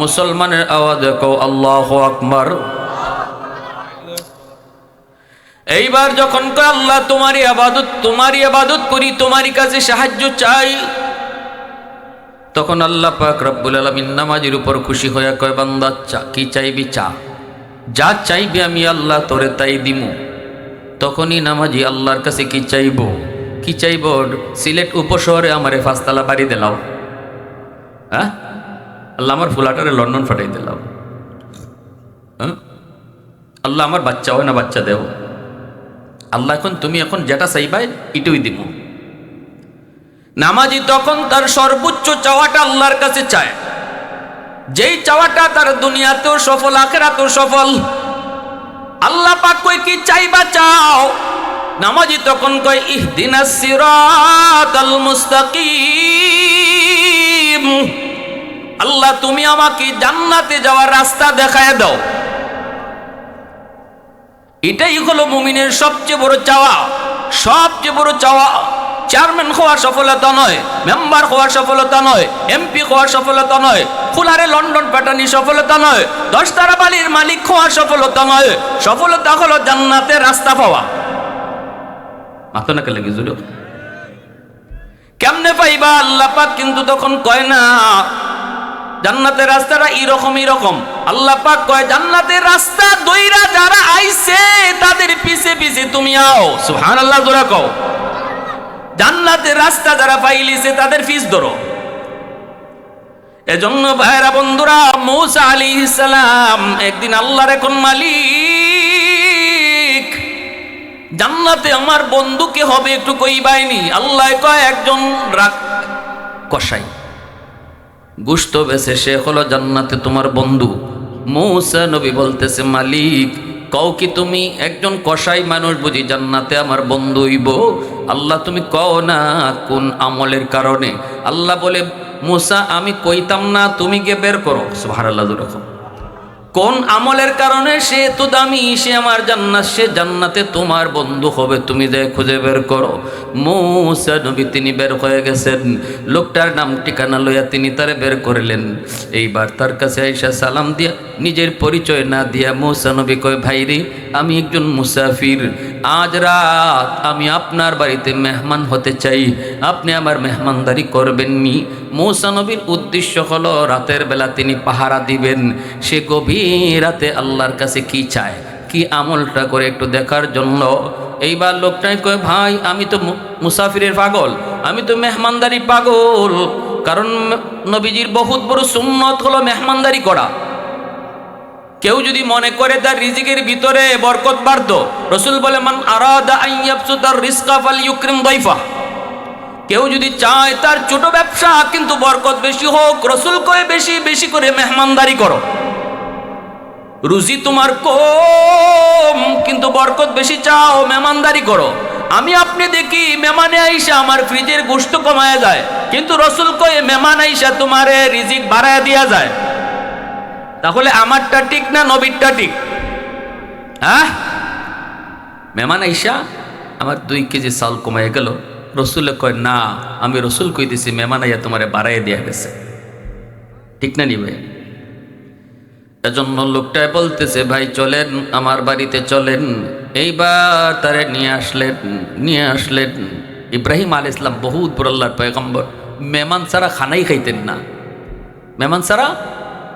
মুসলমানের আওয়াজে কও আল্লাহু আকবার। এইবার যখন কয় আল্লাহ তোমারই ইবাদত করি, তোমারই কাছে সাহায্য চাই, তখন আল্লাহ পাক রব্বুল আলামিন নামাজের উপর খুশি হয়ে কয় বান্দা কি চাইবি চা, যা চাইবি আমি আল্লাহ তোরে তাই দিমু। তখনই নামাজি আল্লাহর কাছে কি চাইব? সিলেট উপশহরে আমারে 5 তলা বাড়ি দিলাও। হ্যাঁ আল্লাহ আমার ফুলাটারে লন্ডন ফাটাই দিলাও। হ্যাঁ আল্লাহ আমার বাচ্চা হয় না, বাচ্চা দেও। আল্লাহ তুমি এখন যেটা চাইবাই এটুই দিব। নামাজি তখন তার সর্বোচ্চ চাওয়াটা আল্লাহর কাছে চায়, যেই চাওয়াটা তার দুনিয়াতেও সফল আখিরাতেও সফল। আল্লাহ পাক কই কি চাইবা চাও। নামাজি তখন কয় ইহদিনাস সিরাতাল মুস্তাকিম, আল্লাহ তুমি আমাকে জান্নাতে যাওয়ার রাস্তা দেখায় দাও। এটাই হলো মুমিনের সবচেয়ে বড় চাওয়া, সবচেয়ে বড় চাওয়া। চেয়ারম্যান হওয়া সফলতা নয়, মেম্বার হওয়া সফলতা নয়, এমপি হওয়া সফলতা নয়, ফুলারে লন্ডন পাঠানি সফলতা নয়, 10 তারা বাড়ির মালিক হওয়া সফলতা নয়। সফলতা হলো জান্নাতের রাস্তা পাওয়া। মাথা নাকে লেগে জুড়ো কেমনে পাইবা? আল্লাহ পাক কিন্তু তখন কয় না জান্নাতের রাস্তাটা এরকম। আল্লাহ পাক কয় জান্নাতের রাস্তা দইরা যারা আইছে তাদের পিছে পিছে তুমি আও। সুবহানাল্লাহ জোরে কও। জান্নাতের রাস্তা যারা পাইলিছে তাদের পিছ ধরো। এজন্য ভাইরা বন্ধুরা, মূসা আলাইহিস সালাম একদিন আল্লাহর এখন মালিক, জান্নাতে আমার বন্ধু কে হবে একটু কইবাইনি। আল্লাহ কয় একজন কসাই গোশত বেচে, সে হলো জান্নাতে তোমার বন্ধু। মূসা নবী বলতেছে মালিক কও কি তুমি একজন কসাই মানুষ বুঝি জান্নাতে আমার বন্ধু হইব? আল্লাহ তুমি কও না কোন আমলের কারণে? আল্লাহ বলে মূসা আমি কইতাম না, তুমি গিয়ে বের করো। সুবহানাল্লাহ। এরকম কোন আমলের কারণে সে তো দামি, সে আমার জান্নাত, সে জান্নাতে তোমার বন্ধু হবে, তুমি যে খুঁজে বের করো। মূসা নবী তিনি বের হয়ে গেছেন, লোকটার নাম ঠিকানা লইয়া তিনি তারে বের করলেন। এইবার তার কাছে আইসা সালাম দিয়া নিজের পরিচয় না দিয়া মূসা নবী কয় ভাইরে আমি একজন মুসাফির, আজ রাত আমি আপনার বাড়িতে মেহমান হতে চাই, আপনি আমার মেহমানদারি করবেননি। মূসা নবীর উদ্দেশ্য হলো রাতের বেলা তিনি পাহারা দিবেন। সে গভীর রাতে আল্লাহর কাছে কি চায়, কি আমলটা করে একটু দেখার জন্য। এইবার লোকটাই কয় ভাই আমি তো মুসাফিরের পাগল, আমি তো মেহমানদারি পাগল। কারণ নবীজির বহুত বড় সুন্নত হলো মেহমানদারি করা। কেউ যদি মনে করে তার রিজিকের ভিতরে বরকত বাড়তো, রসুল বলে মান আরাদা আন ইয়াবসুতার রিজকা ফালইউকরিম দাইফা। কেউ যদি চায় তার ছোট ব্যবসা কিন্তু বরকত বেশি হোক, রসুল কয়ে বেশি বেশি করে মেহমানদারি করো। রুজি তোমার কম কিন্তু বরকত বেশি চাও, মেহমানদারি করো। আমি আপনি দেখি মেহমানে আইসা আমার ফ্রিজের গোশত কমায়া যায়, কিন্তু রসুল কয়ে মেহমান আইসা তোমারে রিজিক বাড়ায় দিয়া যায়। তাহলে আমারটা ঠিক না নবীরটা ঠিক? হ্যাঁ, মেহমান আইসা আমার 2 কেজি চাল কমায় গেল, রসুলে কয় না, আমি রসুল কইতেছি মেহমান আইয়া তোমারে বাড়াই দিয়া গেছে। ঠিক না নি ভাই? এজন্য লোকটায় বলতেছে ভাই চলেন আমার বাড়িতে চলেন। এইবার তারে নিয়ে আসলেন। ইব্রাহিম আলাইহিস সালাম বহুত বড় আল্লাহর পয়গম্বর, মেহমান ছাড়া খানাই খাইতেন না। মেহমান ছাড়া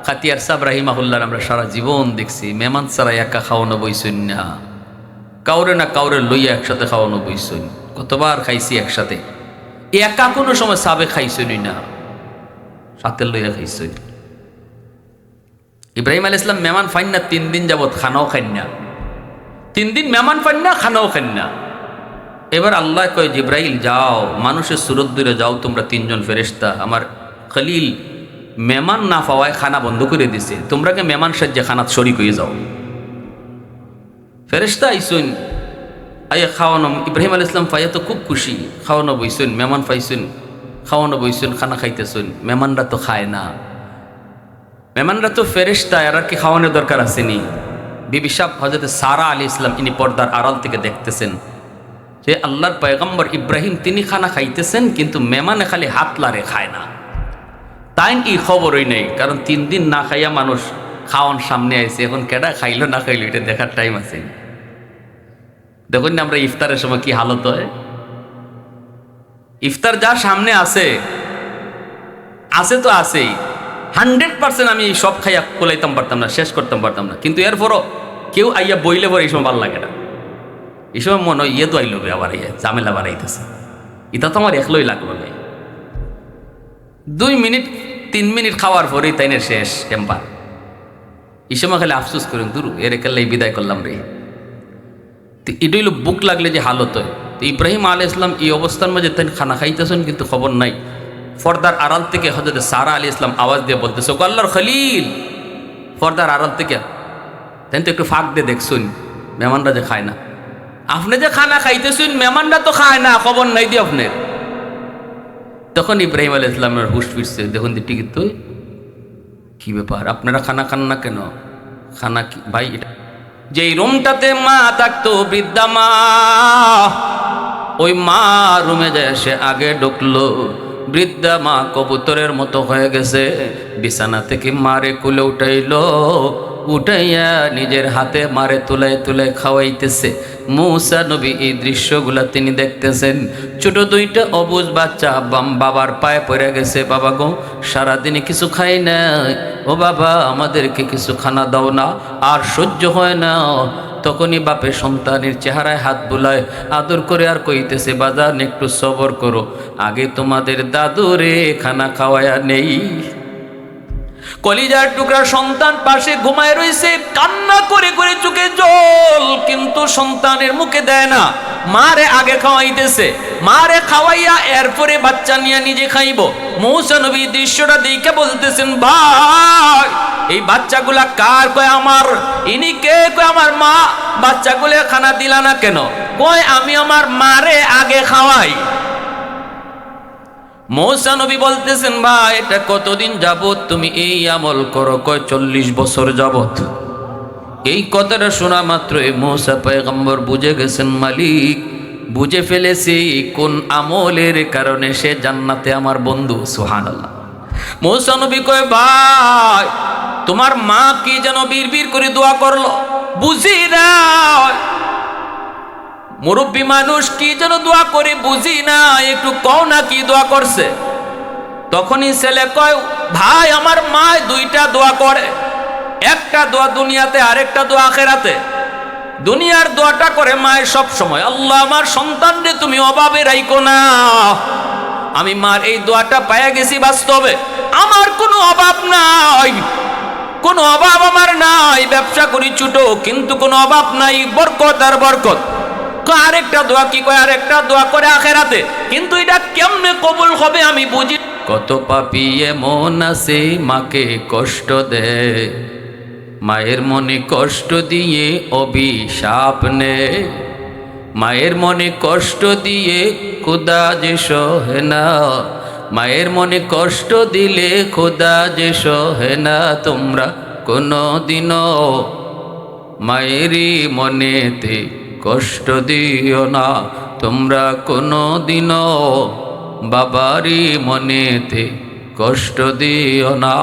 খাতিয়ার সাহেব রাহিমাহুল্লাহ আমরা সারা জীবন দেখছি মেহমান ছাড়া একা খাওয়ানো বইসুন না, কাউরে না কাউরে লইয়া একসাথে খাওয়ানো বইসুন। কতবার খাইছি একসাথে, একা কোনো সময় সাবে খাইছুনি না, সাথে লইয়া খাইছুন। ইব্রাহিম আলাইহিস সালাম মেহমান ফাইন না 3 দিন যাবত খানাও খাইন না, 3 দিন মেহমান ফাইন না, খানাও খাইন না। এবার আল্লাহ কয় জিব্রাইল যাও মানুষের সুরত দূরে যাও, তোমরা 3 জন ফেরেশতা আমার খলিল মেহমান না পাওয়ায় খানা বন্ধ করে দিছে, তোমরাকে মেহমান সাজ্জা খানাত শরিক হয়ে যাও। ফেরেশতা আইসুন, আইয়া খাওয়ানো। ইব্রাহিম আলাইহিস সালাম পাইয়া তো খুব খুশি, খাওয়ানো বইসুন, মেহমান পাইছুন, খাওয়ানো বইসুন, খানা খাইতেছুন। মেহমানরা তো খায় না, মেহমানরা তো ফেরেশতা, এরা কি খাওয়ানোর দরকার আসেনি? বিবি সাহেব হযরত সারা আলাইহিস সালাম ইনি পর্দার আড়াল থেকে দেখতেছেন যে আল্লাহর পয়গম্বর ইব্রাহিম তিনি খানা খাইতেছেন কিন্তু মেহমানে খালি হাত লারে খায় না। তাই কি খবরই নেই, কারণ 3 দিন না খাইয়া মানুষ খাওয়ান সামনে আইছে, এখন কেডা খাইলো না খাইলো এটা দেখার টাইম আছে? দেখুন না আমরা ইফতারের সময় কি হালত হয়। ইফতার যার সামনে আছে তো আছেই, 100% আমি সব খাইয়া কোলাইতাম পারতাম না, শেষ করতাম পারতাম না, কিন্তু এরপরও কেউ আইয়া বইলে পরে এই সময় ভালো লাগে না। এই সময় মনে হয় তো আইলো আবার ইয়ে ঝামেলা বাড়াইতেছে, এটা তো আমার একলোই লাগলো নাই। 2 মিনিট 3 মিনিট খাওয়ার পরেই তাইনে শেষ টেম্পার। এই সময় খালি আফসোস করেন দূর এর একাল্লাই বিদায় করলাম রে। তো এটা হইল বুক লাগলে যে হালত হয়। তো ইব্রাহিম আলাইহিস সালাম এই অবস্থার মাঝে তাই খানা খাইতেছেন কিন্তু খবর নাই। পর্দার আড়াল থেকে হযরত সারা আলাইহিস সালাম আওয়াজ দিয়ে বলতেছে ও আল্লাহর খলিল, পর্দার আড়াল থেকে তাই তো একটু ফাঁক দিয়ে দেখছুন মেহমানরা যে খায় না, আপনি যে খানা খাইতেছুন মেহমানরা তো খায় না, খবর নাই দিয়ে আপনার। তখন ইব্রাহিম আলাইহিস সালামের হুশ ফিরছে, দেখুন দি টিকিট তো কি ব্যাপার, আপনারা খানা খান না কেন? খানা কি ভাই? এটা যেই রুমটাতে মা থাকতো বৃদ্ধা মা, ওই মা রুমে যায় সে আগে ঢুকলো। বৃদ্ধা মা কবুতরের মতো হয়ে গেছে, বিছানা থেকে মারে কুলে উঠাইয়া নিজের হাতে মারে তুলাই খাওয়াইতেছে। মূসা নবী এই দৃশ্যগুলা তিনি দেখতেছেন। ছোট 2টা অবুঝ বাচ্চা বাবার পায়ে পড়ে গেছে, বাবা গো সারাদিনে কিছু খাই নাই, ও বাবা আমাদেরকে কিছু খানা দাও না, আর সহ্য হয় না। তখনই বাপে সন্তানের চেহারায় হাত বুলায় আদর করে আর কইতেছে বাজান একটু সবর করো, আগে তোমাদের দাদুরে খানা খাওয়ায়া নেই। কলিজার টুকরা সন্তান পাশে ঘুমায় রয়েছে, কান্না করে করে চোখে জল, কিন্তু সন্তানের মুখে দেয় না, মারে আগে খাওয়াইতেছে। মারে খাওয়াইয়া এরপরে বাচ্চা নিয়ে নিজে খাইব। মূসা নবী দৃশ্যটা দেখে বলতেছেন ভাই এই বাচ্চাগুলা কার? কয় আমার। ইনি কে? কয় আমার মা। বাচ্চাগুলো খানা দিলা না কেন? কয় আমি আমার মারে আগে খাওয়াই। মূসা নবী বলতেছেন ভাই এটা কতদিন যাবত তুমি এই আমল করো? কয় 40 বছর যাবত। এই কথাটা শোনা মাত্র মূসা পয়গম্বর বুঝে গেছেন মালিক বুঝে ফেলেছি কোন আমলের কারণে সে জান্নাতে আমার বন্ধু। সুবহানাল্লাহ। মূসা নবী কয় ভাই তোমার মা কি যেন বিড়বিড় করে দোয়া করলো, বুঝি না। মুরব্বী মানুষ কি যেন দোয়া করে বুঝি না, একটু কও না কি দোয়া করছে। তখনই ছেলে কয় ভাই আমার মা 2টা দোয়া করে, একটা দোয়া দুনিয়াতে আরেকটা দোয়া আখিরাতে। দুনিয়ার দোয়াটা করে মায়ের সব সময় আল্লাহ আমার সন্তানরে তুমি অভাবে রাইখো না, আমি মার এই দোয়াটা পাইয়া গেছি বাস্তবে। আমার কোনো অভাব নাই, কোনো অভাব আমার নাই, ব্যবসা করি ছোট কিন্তু কোনো অভাব নাই, বরকত আর বরকত। আরেকটা দোয়া কি কয়, আরেকটা দোয়া করে আখেরাতে, কিন্তু এটা কেমনে কবুল হবে আমি বুঝি। কত পাপী এমন আছে মাকে কষ্ট দেয়, মায়ের মনে কষ্ট দিয়ে অভিশাপ নেয়, মায়ের মনে কষ্ট দিয়ে খোদা যে সহে না, মায়ের মনে কষ্ট দিলে খোদা যে সহে না। তোমরা কোনো দিনও মায়েরই মনেতে কষ্ট দিও না, তোমরা কোনো দিনও বাবারই মনেতে কষ্ট দিও না।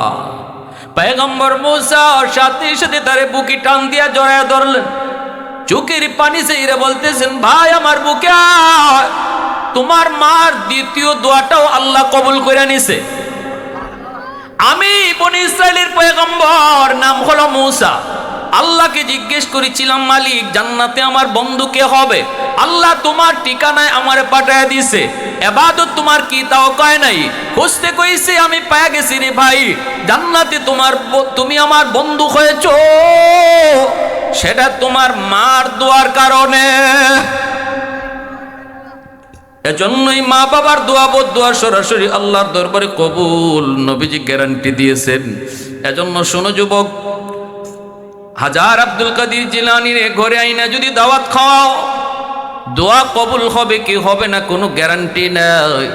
পয়গম্বর মূসা সাথে সাথে তারে বুকে টান দিয়া জড়ায়া ধরলেন, চোখের পানি সেইরে বলতেছেন, ভাই আমার বুকে আয়। তোমার মার দ্বিতীয় দোয়াটাও আল্লাহ কবুল করে নিছে। আমি বনি ইসরাইলের পয়গম্বর, নাম হলো মূসা। আল্লাহকে জিজ্ঞেস করেছিলাম, মালিক জান্নাতে আমার বন্ধু কে হবে? আল্লাহ তোমার ঠিকানায় আমারে পাঠায়া দিছে। ইবাদত তোমার কি তাও কয় নাই, খুঁজতে কইছে, আমি পায়া গেছি রে ভাই। জান্নাতে তুমি আমার বন্ধু হয়েছো, সেটা তোমার মার দোয়ার কারণে। এজন্যই মা বাবার দোয়া বদুয়া সরাসরি আল্লাহর দরবারে কবুল, নবীজি গ্যারান্টি দিয়েছেন। এজন্য শোনো যুবক, হাজার আব্দুল কাদের জিলানীর ঘরে আইনা যদি দাওয়াত খাও, দোয়া কবুল হবে কি হবে না কোনো গ্যারান্টি নাই।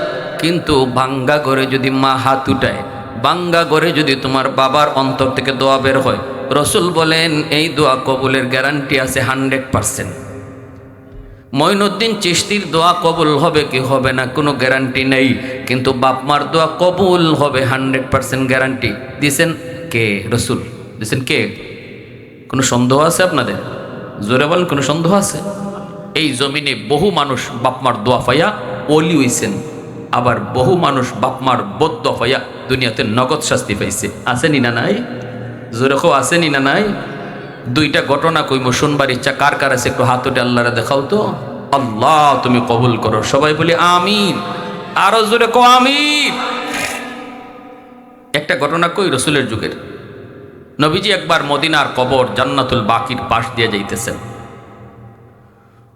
কিন্তু ভাঙ্গা ঘরে যদি মা হাত উঠায়, ভাঙ্গা ঘরে যদি তোমার বাবার অন্তর থেকে দোয়া বের হয়, রসুল বলেন এই দোয়া কবুলের গ্যারান্টি আছে 100%। মঈনুদ্দিন চিশতির দোয়া কবুল হবে কি হবে না কোনো গ্যারান্টি নেই, কিন্তু বাপমার দোয়া কবুল হবে 100% গ্যারান্টি দিয়েছেন কে? রসুল দিয়েছেন। কে? কোনো সন্দেহ আছে আপনাদের? জোরে বলেন, কোনো সন্দেহ আছে? এই জমিনে বহু মানুষ বাপমার দোয়া পাইয়া ওলি হইছেন, আবার বহু মানুষ বাপমার বদদোয়া পাইয়া দুনিয়াতে নগদ শাস্তি পাইছে। আসেনি না নাই? জোরে খো আসেনি না নাই? দুইটা ঘটনা কইম, শুনবার ইচ্ছা কার কার আছে একটু হাত উঠে আল্লাহরে দেখাও তো। আল্লাহ তুমি কবুল করো, সবাই বলি আমিন, আরো জোরে কো আমিন। একটা ঘটনা কই রসুলের যুগের। নবীজি একবার মদিনার কবর জান্নাতুল বাকির পাশ দিয়ে যাইতেছেন।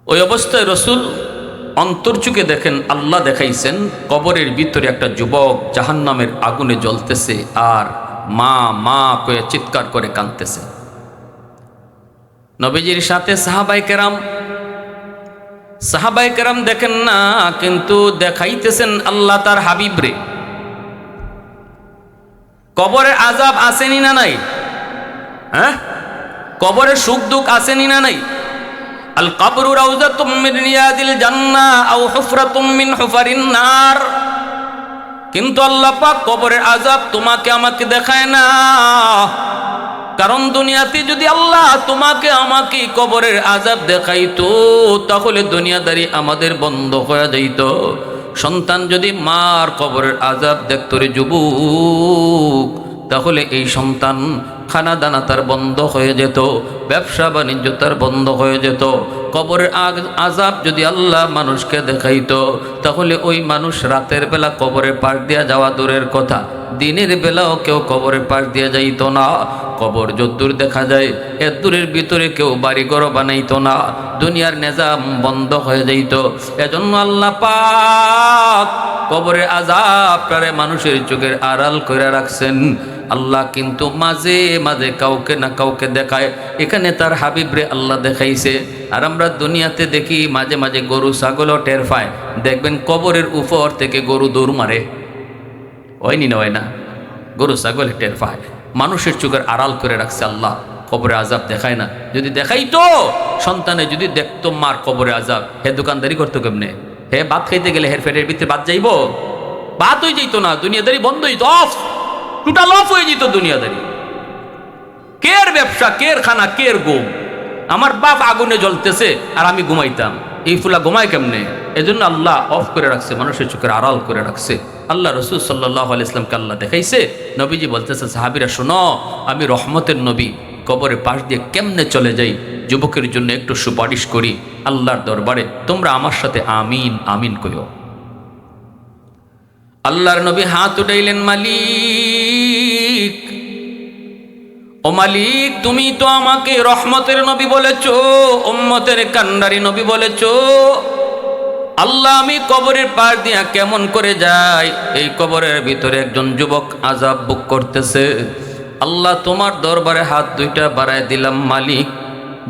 ওই অবস্থায় রসুল অন্তর্যুগে দেখেন, আল্লাহ দেখাইছেন কবরের ভিতরে একটা যুবক জাহান্নামের আগুনে জ্বলতেছে আর মা মা কয়ে চিৎকার করে কাঁদতেছে। নবীজির সাথে সাহাবায়ে কেরাম দেখেন না, কিন্তু দেখাইতেছেন আল্লাহ তার হাবিব রে। কবরের আযাব আসেনি না নাই? হ্যাঁ, কবরের সুখ দুঃখ আসেনি না নাই? আল কবরু রাউযাতুম মিন রিয়াদিল জান্নাহ আও হুফরাতুম মিন হুফারিন নার। কিন্তু আল্লাহ পাক কবরের আযাব তোমাকে আমাকে দেখায় না, কারণ দুনিয়াতে যদি আল্লাহ তোমাকে আমাকে কবরের আযাব দেখাইতো, তাহলে দুনিয়াদারি আমাদের বন্ধ হয়ে যাইত। সন্তান যদি মার কবরের আযাব দেখত রে যুবক, তাহলে এই সন্তান খানা দানা তার বন্ধ হয়ে যেত, ব্যবসা বাণিজ্য তার বন্ধ হয়ে যেত। কবরের আযাব যদি আল্লাহ মানুষকে দেখাইতো, তাহলে ওই মানুষ রাতের বেলা কবরের পাশ দিয়া যাওয়া দূরের কথা, দিনের বেলাও কেউ কবরের পাশ দিয়ে যাইতো না। কবর যদ্দূর দেখা যায় এর দূরের ভিতরে কেউ বাড়িঘর বানাইতো না, দুনিয়ার নিজাম বন্ধ হয়ে যাইত। এজন্য আল্লাহ পাক কবরের আযাবটারে মানুষের চোখের আড়াল করে রাখছেন। আল্লাহ কিন্তু মাঝে মাঝে কাউকে না কাউকে দেখায়। এখানে তার হাবিবরে আল্লাহ দেখাইছে। আর আমরা দুনিয়াতে দেখি মাঝে মাঝে গরু ছাগলও টের পায়। দেখবেন কবরের উপর থেকে গরু দৌড় মারে, হয়নি না? হয় না? গরু ছাগল টের পায়, মানুষের চোখের আড়াল করে রাখছে আল্লাহ, কবরে আযাব দেখায় না। যদি দেখাইতো, সন্তানে যদি দেখতো মার কবরে আযাব, হে দোকানদারি করতো কেমনে? হে ভাত খাইতে গেলে হের পেটের ভিতরে ভাত যাইব? ভাত হয়ে যেত না, দুনিয়াদারি বন্ধ হইত, অফ, টোটাল অফ হয়ে যেত দুনিয়াদারি। কের ব্যবসা, কের খানা, কের ঘুম? আমার বাপ আগুনে জ্বলতেছে আর আমি ঘুমাইতাম, এই ফুলা ঘুমায় কেমনে? এজন্য আল্লাহ অফ করে রাখছে, মানুষের চোখের আড়াল করে রাখছে। আল্লাহ রসুল সাল্লাল্লাহু আলাইহি ওয়াসাল্লামকে আল্লাহ দেখাইছে। নবীজি বলতেছে, সাহাবীরা শোনো, আমি রহমতের নবী, কবরের পাশ দিয়ে কেমনে চলে যাই, যুবকের জন্য একটু সুপারিশ করি আল্লাহর দরবারে, তোমরা আমার সাথে আমিন আমিন কইও। আল্লাহর নবী হাত উঠাইলেন, মালিক, ও মালিক, তুমি তো আমাকে রহমতের নবী বলেছো, উম্মতের কান্ডারি নবী বলেছো। আল্লাহ, আমি কবরের পার দিয়া কেমন করে যাই? এই কবরের ভিতরে একজন যুবক আযাব ভোগ করতেছে। আল্লাহ, তোমার দরবারে হাত দুইটা বাড়ায় দিলাম, মালিক,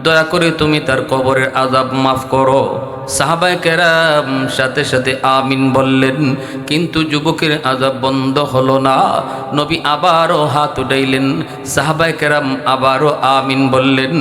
দয়া করে তুমি তার কবরের আযাব মাফ করো। সাহাবায়ে কেরাম সাথে সাথে আমিন বললেন, কিন্তু যুবকের আযাব বন্ধ হলো না। নবী আবারও হাত উঠাইলেন, সাহাবায়ে কেরাম আবারও আমিন বললেন,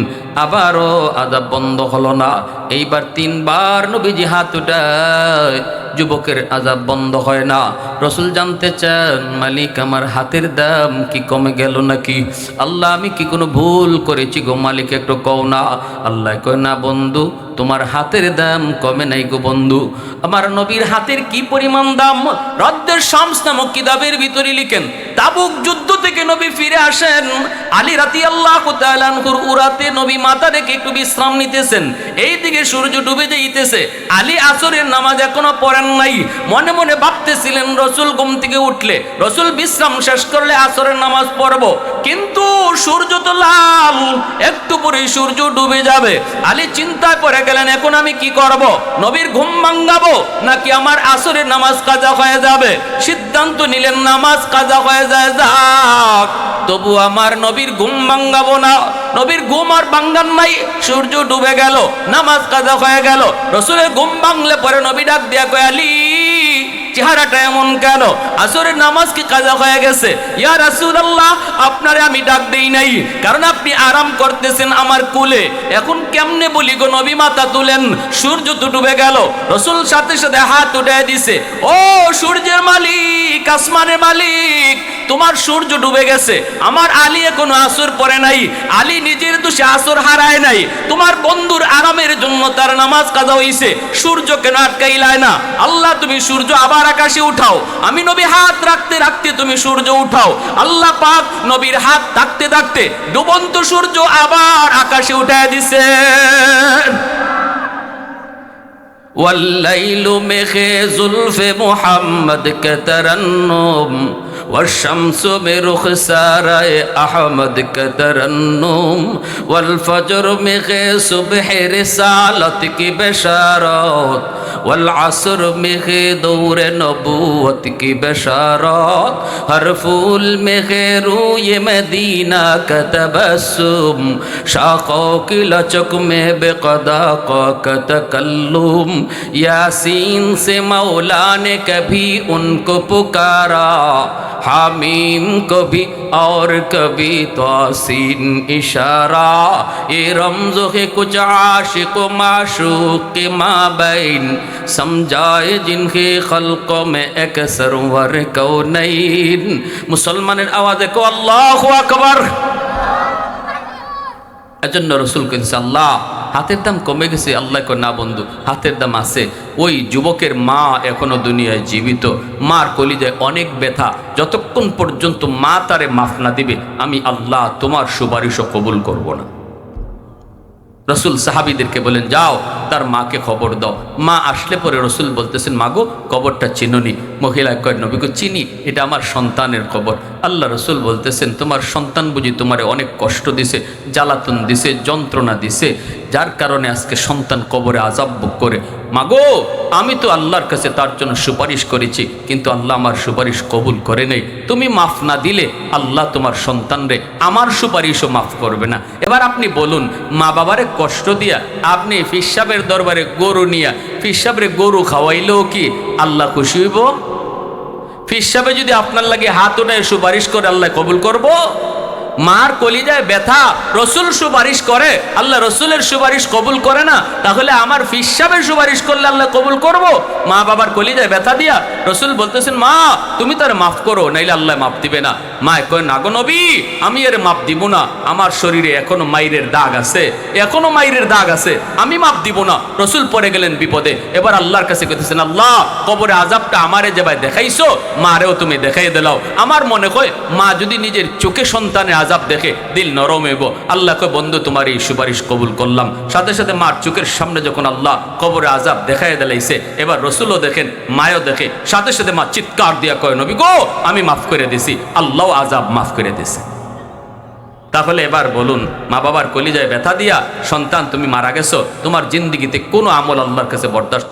আবারও আযাব বন্ধ হলো না। এইবার 3 বার নবীজি হাত উঠায়, যুবকের আযাব বন্ধ হয় না। রসুল জানতে চান, মালিক, আমার হাতের দাম কি কমে গেল নাকি? আল্লাহ, আমি কি কোনো ভুল করেছি গো মালিক, একটু কও না। আল্লাহ কয়, না বন্ধু, তোমার হাতের দাম কমে নাই গো বন্ধু। আমার নবীর হাতের কি পরিমাণ দাম, রদ্দের শামস নামক কিতাবের ভিতরে লিখেন। তাবুক যুদ্ধ থেকে নবী ফিরে আসেন, আলী রাদিয়াল্লাহু তাআলা আনহুর উরাতে নবী মাথা রেখে একটু বিশ্রাম নিতেছেন। এইদিকে সূর্য ডুবে যাইতেছে। আলী আসরের নামাজ এখনো পড়েন নাই, মনে মনে ভাবতেছিলেন রসুল ঘুম থেকে উঠলে, রসুল বিশ্রাম শেষ করলে আসরের নামাজ পড়ব, কিন্তু সূর্য তো লাল, একটু পরেই সূর্য ডুবে যাবে। আলী চিন্তায় পড়ে গেলেন, এখন আমি কি করব? নবীর ঘুম ভাঙাবো নাকি আমার আসরের নামাজ কাজা হয়ে যাবে? সিদ্ধান্ত নিলেন নামাজ কাজা হয়ে যায় যাক, তবু আমার নবীর ঘুম ভাঙাবো না। নবীর ঘুম আর ভাঙান নাই, সূর্য ডুবে গেল, নামাজ কাজা হয়ে গেল। রসুলের ঘুম ভাঙলে পরে নবী ডাক দিয়া কয়, আলী, চেহারাটা এমন কেন? আসরের নামাজ কি কাজা হয়ে গেছে? ইয়া রাসূলুল্লাহ, আপনারে আমি ডাক দেই নাই, কারণ আপনি আরাম করতেছেন আমার কুলে। এখন কেমনে বলি গো নবী, মাথা তুলেন, সূর্য তো ডুবে গেল। রসুল সাথে সাথে হাত উঠায় দিছে, ও সূর্যের মালিক, আসমানের মালিক, তোমার সূর্য ডুবে গেছে, আমার আলী এখনো আসর পড়ে নাই। আলী নিজের দোষে আসর হারায় নাই, তোমার বন্ধুর আরামের জন্য তার নামাজ কাজা হইছে, সূর্য কেন আটকাইলায় না? আল্লাহ, তুমি সূর্য আবার আকাশে উঠাও। আমি নবী হাত রাখতে রাখতে তুমি সূর্য উঠাও। আল্লাহ পাক নবীর হাত থাকতে থাকতে ডুবন্ত সূর্য আবার আকাশে উঠায় দিছে। والليل مخي زلف محمد كترنم والشمس برخسار أحمد كترنم والفجر مخي صبح رسالتك بشارات والعصر مخي دور نبوت کی بشارات ہر پھول مخي روی مدینہ کا تبسم شاخوں کی لچک میں بقضا کا تکلم یاسین سے مولا نے کبھی ان کو پکارا حامیم کبھی اور کبھی توسین اشارہ یہ رمز ہے کچھ عاشق و معشوق کے مابین समझाए जिनके खल्कों में एक सरवर कौनैन मुसलमाনের আওয়াজে কো আল্লাহু আকবার। এজন্য রাসূল কইছে, আল্লাহ, হাতের দাম কমে গেছে। আল্লাহ কয়, না বন্ধু, হাতের দাম আছে। ওই যুবকের মা এখনো দুনিয়ায় জীবিত, মার কলিজায় অনেক ব্যথা। যতক্ষণ পর্যন্ত মা তারে মাফ না দিবে, আমি আল্লাহ তোমার সুপারিশও কবুল করব না। রসুল সাহাবীদেরকে বলেন, যাও তার মাকে খবর দাও। মা আসলে পরে রসুল বলতেছেন, মাগো, কবরটা চিনুনি? মহিলা কয়, নবীকে চিনি, এটা আমার সন্তানের কবর। আল্লাহ রসুল বলতেছেন, তোমার সন্তান বুঝি তোমারে অনেক কষ্ট দিছে, জ্বালাতন দিছে, যন্ত্রণা দিছে, যার কারণে আজকে সন্তান কবরে আযাব ভোগ করে। মাগো, আমি তো আল্লাহর কাছে তার জন্য সুপারিশ করেছি, কিন্তু আল্লাহ আমার সুপারিশ কবুল করে নেই। তুমি মাফ না দিলে আল্লাহ তোমার সন্তানরে আমার সুপারিশও মাফ করবে না। এবার আপনি বলুন, মা বাবারে কষ্ট দিয়া আপনি ফিসাবের দরবারে গরু নিয়া ফিসাবরে গরু খাওয়াইলেও কি আল্লাহ খুশি হইব? ফিসাবে যদি আপনার লাগে হাত উঠায় সুপারিশ করে, আল্লাহ কবুল করব? মার কলিজায় ব্যথা, রসুল সুপারিশ করে, আল্লাহ রসুলের সুপারিশ কবুল করে না, তাহলে আমার ফিসাবের সুপারিশ করলে আল্লাহ কবুল করব? মা বাবার কলিজায় ব্যথা দিয়া রসুল বলতেছেন, মা তুমি তার মাফ করো, নাইলে আল্লাহ মাফ দিবে না। মা কয়, না গো নবী, আমি এর মাফ দিব না, আমার শরীরে এখনো মাইরের দাগ আছে, এখনো মাইরের দাগ আছে, আমি মাফ দিব না। রসুল পড়ে গেলেন বিপদে। এবার আল্লাহর কাছে কইতেছেন, আল্লাহ, কবরে আযাবটা আমারে যে ভাই দেখাইছো, মারেও তুমি দেখাই দিলাও। আমার মনে হয় মা যদি নিজের চোখে সন্তানের আজাব দেখে দিল নরম হইব। আল্লাহকে বন্ধু তোমার এই সুপারিশ কবুল করলাম। সাথে সাথে মার চোখের সামনে যখন আল্লাহ কবরে আজাব দেখাই দিলাইছে, এবার রসুলও দেখেন, মায়ও দেখে, সাথে সাথে মা চিৎকার দিয়া কয়, নবী গো আমি মাফ করে দিছি, আল্লাহ আজাব মাফ করে দিছে। তাহলে এবার বলুন, মা বাবার কলিজায় ব্যথা দিয়া সন্তান তুমি মারা গেছো, তোমার জিন্দিগিতে কোনো আমল আল্লাহর কাছে বরদাস্ত